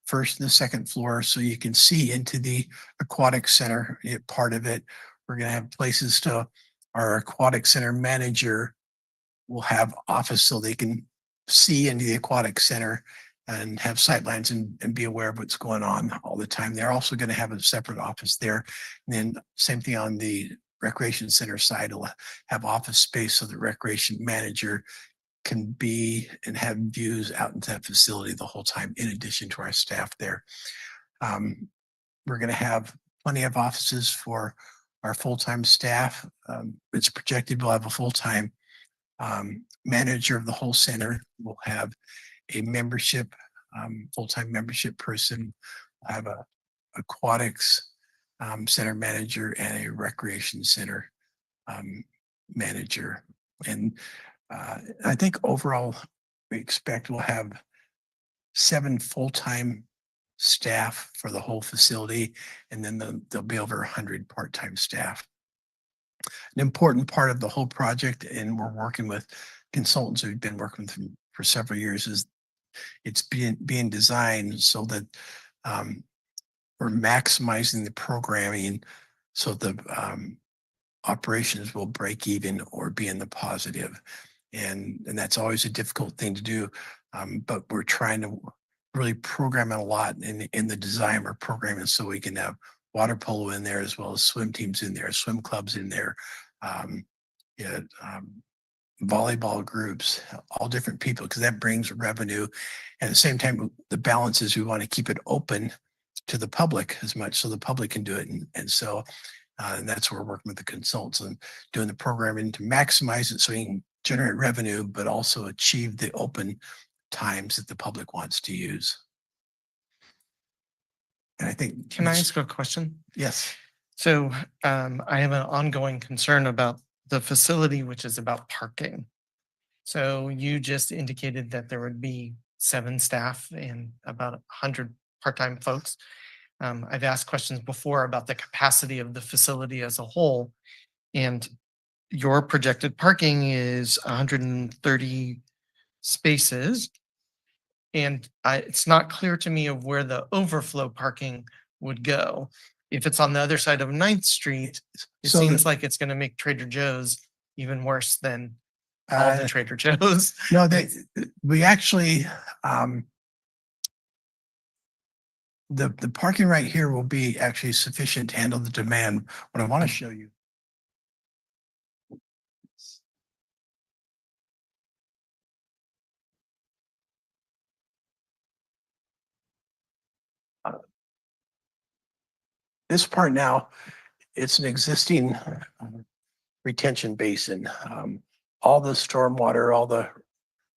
first and the second floor, so you can see into the aquatic center part of it. We're going to have places to our aquatic center manager will have office so they can see into the aquatic center and have sightlines and be aware of what's going on all the time. They're also going to have a separate office there. And then same thing on the recreation center side, will have office space so the recreation manager can be and have views out into that facility the whole time, in addition to our staff there. We're going to have plenty of offices for our full-time staff. It's projected we'll have a full-time manager of the whole center. We'll have a membership, full-time membership person. We'll have a aquatics center manager and a recreation center manager. And I think overall, we expect we'll have 7 full-time staff for the whole facility, and then there'll be over 100 part-time staff. An important part of the whole project, and we're working with consultants who've been working with them for several years, is it's being designed so that we're maximizing the programming so the operations will break even or be in the positive. And that's always a difficult thing to do. But we're trying to really program it a lot in the design. We're programming so we can have water polo in there, as well as swim teams in there, swim clubs in there, volleyball groups, all different people, because that brings revenue. And at the same time, the balance is we want to keep it open to the public as much so the public can do it. And so and that's where we're working with the consultants and doing the programming to maximize it so we can generate revenue, but also achieve the open times that the public wants to use. And I think. Can I ask a question? Yes. So I have an ongoing concern about the facility, which is about parking. So you just indicated that there would be 7 staff and about 100 part-time folks. I've asked questions before about the capacity of the facility as a whole, and your projected parking is 130 spaces. And it's not clear to me of where the overflow parking would go. If it's on the other side of 9th Street, it seems like it's going to make Trader Joe's even worse than all the Trader Joe's. No, we actually, the parking right here will be actually sufficient to handle the demand. What I want to show you. This part now, it's an existing retention basin. All the stormwater, all the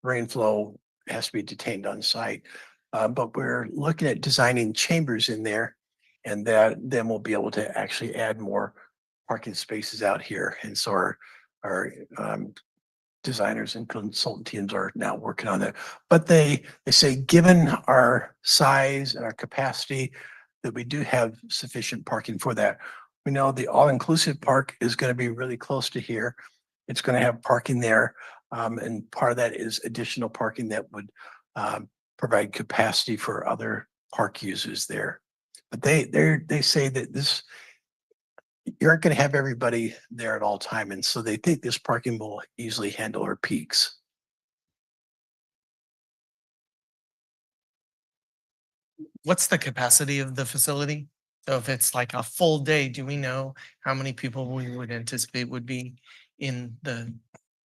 rainflow has to be detained on site. But we're looking at designing chambers in there, and that then we'll be able to actually add more parking spaces out here. And so our designers and consultant teams are now working on that. But they say, given our size and our capacity, that we do have sufficient parking for that. We know the all-inclusive park is going to be really close to here. It's going to have parking there. And part of that is additional parking that would provide capacity for other park users there. But they say that you aren't going to have everybody there at all time. And so they think this parking will easily handle our peaks. What's the capacity of the facility? So if it's like a full day, do we know how many people we would anticipate would be in the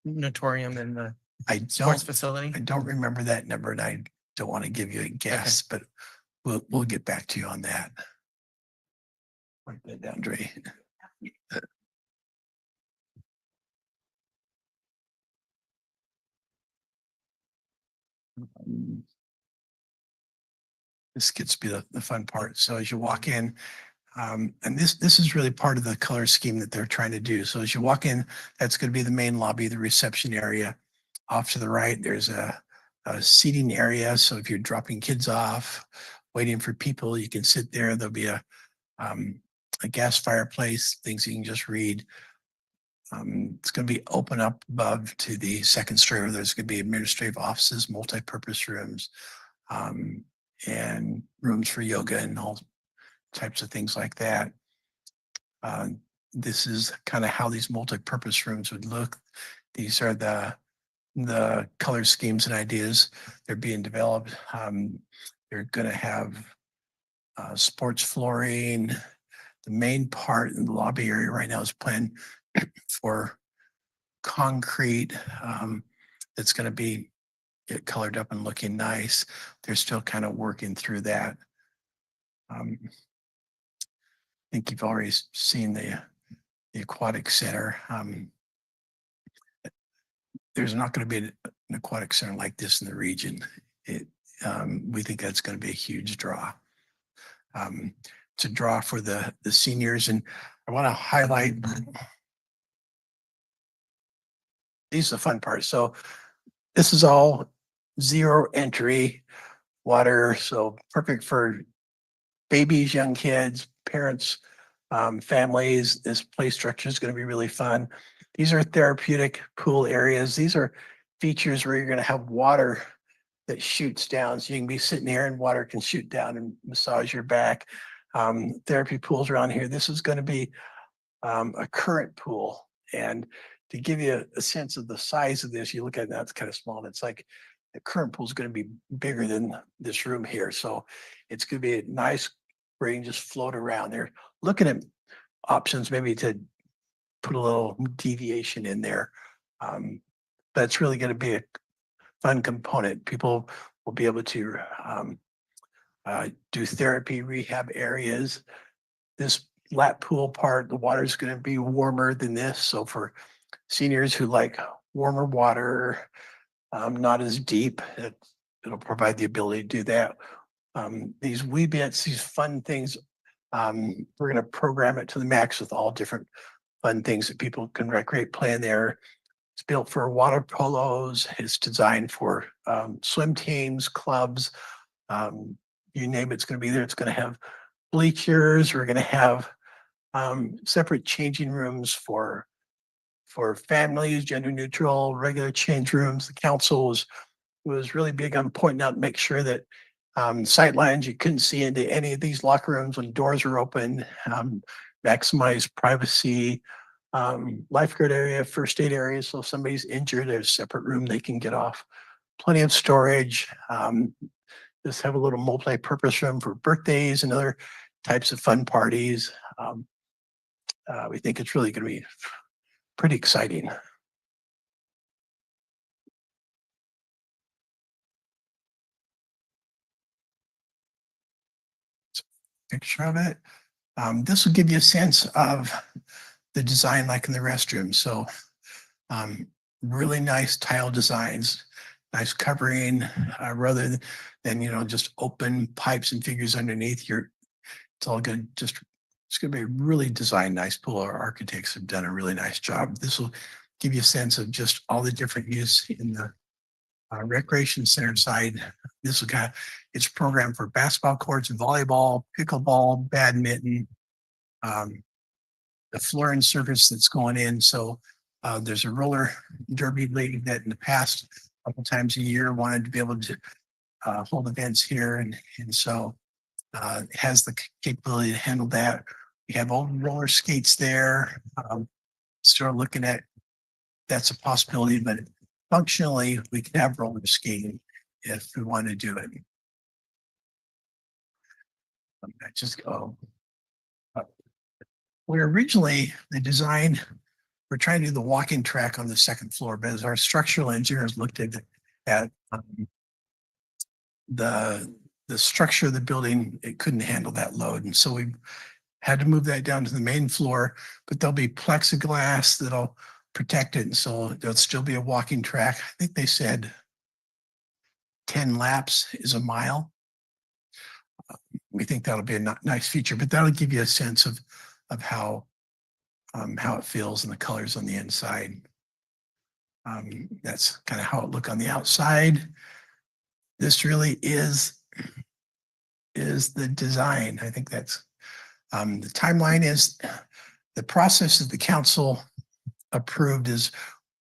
natatorium and the I sports don't, facility? I don't remember that number and I don't want to give you a guess, but we'll get back to you on that. Write that down, Dre. This gets to be the fun part. So as you walk in, and this is really part of the color scheme that they're trying to do. So as you walk in, that's going to be the main lobby, the reception area. Off to the right, there's a seating area. So if you're dropping kids off, waiting for people, you can sit there. There'll be a gas fireplace, things you can just read. It's going to be open up above to the second story where there's going to be administrative offices, multi-purpose rooms, and rooms for yoga and all types of things like that. This is kind of how these multi-purpose rooms would look. These are the color schemes and ideas they're being developed. They're going to have sports flooring. The main part in the lobby area right now is planned for concrete. It's going to be colored up and looking nice. They're still kind of working through that. I think you've already seen the aquatic center. There's not going to be an aquatic center like this in the region. We think that's going to be a huge draw. It's a draw for the seniors, and I want to highlight. These are the fun parts. So this is all zero entry water, so perfect for babies, young kids, parents, families. This play structure is going to be really fun. These are therapeutic pool areas. These are features where you're going to have water that shoots down. So you can be sitting here and water can shoot down and massage your back. Therapy pools around here. This is going to be a current pool. And to give you a sense of the size of this, you look at it now, it's kind of small. And it's like the current pool is going to be bigger than this room here. So it's going to be a nice where you can just float around. They're looking at options maybe to put a little deviation in there. But it's really going to be a fun component. People will be able to do therapy rehab areas. This lap pool part, the water is going to be warmer than this. So for seniors who like warmer water, not as deep, it'll provide the ability to do that. These wee bits, these fun things, we're going to program it to the max with all different fun things that people can recreate, play in there. It's built for water polos. It's designed for swim teams, clubs, you name it, it's going to be there. It's going to have bleachers. We're going to have separate changing rooms for families, gender neutral, regular change rooms. The council was really big on pointing out, make sure that sight lines, you couldn't see into any of these locker rooms when doors are open, maximize privacy, lifeguard area, first aid area. So if somebody's injured, there's a separate room they can get off. Plenty of storage. Just have a little multi-purpose room for birthdays and other types of fun parties. We think it's really going to be pretty exciting. Picture of it. This will give you a sense of the design like in the restroom. So really nice tile designs, nice covering rather than, just open pipes and figures underneath. It's all good. It's going to be a really designed nice pool. Our architects have done a really nice job. This will give you a sense of just all the different use in the recreation center side. This will it's programmed for basketball courts, volleyball, pickleball, badminton, the flooring surface that's going in. So there's a roller derby league that in the past couple times a year wanted to be able to hold events here. And so it has the capability to handle that. We have old roller skates there. Still looking at, that's a possibility, but functionally we can have roller skating if we want to do it. I just go Where originally the design, we're trying to do the walking track on the second floor, but as our structural engineers looked at the structure of the building, it couldn't handle that load. And so we had to move that down to the main floor, but there'll be plexiglass that'll protect it. And so there'll still be a walking track. I think they said 10 laps is a mile. We think that'll be a nice feature, but that'll give you a sense of how it feels and the colors on the inside. That's kind of how it look on the outside. This really is the design. I think that's the timeline is the process that the council approved is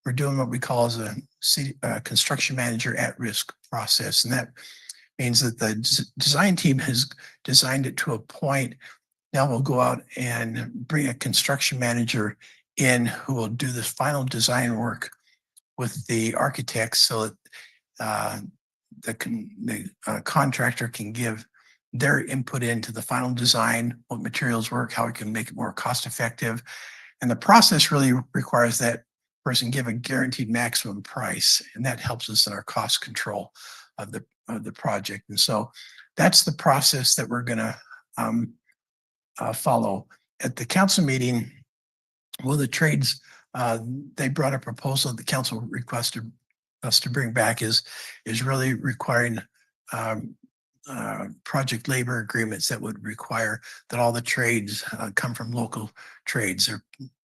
we're doing what we call as a city construction manager at risk process. And that means that the design team has designed it to a point. Now we'll go out and bring a construction manager in who will do this final design work with the architects so that the contractor can give their input into the final design, what materials work, how we can make it more cost effective. And the process really requires that person give a guaranteed maximum price, and that helps us in our cost control of the project. And so that's the process that we're going to follow. At the council meeting, well, the trades, they brought a proposal that the council requested us to bring back is really requiring project labor agreements that would require that all the trades come from local trades.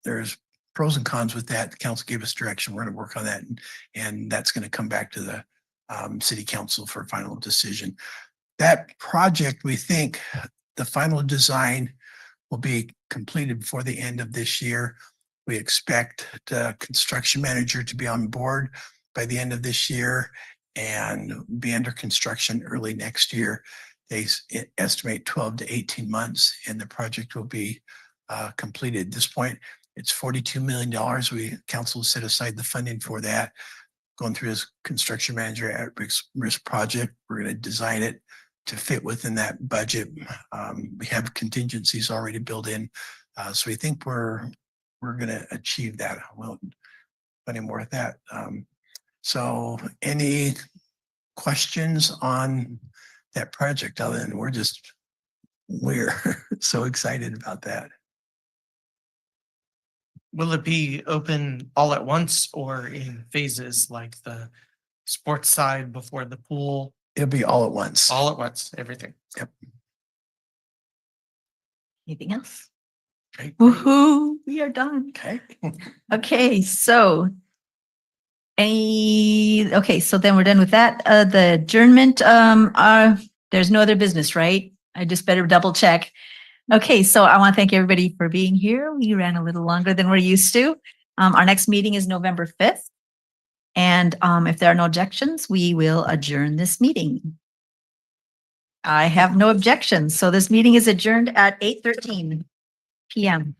There's pros and cons with that. The council gave us direction. We're going to work on that, and that's going to come back to the city council for final decision. That project, we think the final design will be completed before the end of this year. We expect the construction manager to be on board by the end of this year and be under construction early next year. They estimate 12 to 18 months, and the project will be completed. At this point, it's $42 million. Council set aside the funding for that. Going through as construction manager at risk project, we're going to design it to fit within that budget. We have contingencies already built in, so we think we're going to achieve that. I won't put any more at that. So any questions on that project other than we're so excited about that. Will it be open all at once or in phases, like the sports side before the pool? It'll be all at once. All at once, everything. Yep. Anything else? Okay. Woohoo, we are done. Okay. Okay, so so then we're done with that. The adjournment, there's no other business, right? I just better double check. Okay, so I want to thank everybody for being here. We ran a little longer than we're used to. Our next meeting is November 5th. And if there are no objections, we will adjourn this meeting. I have no objections. So this meeting is adjourned at 8:13 p.m.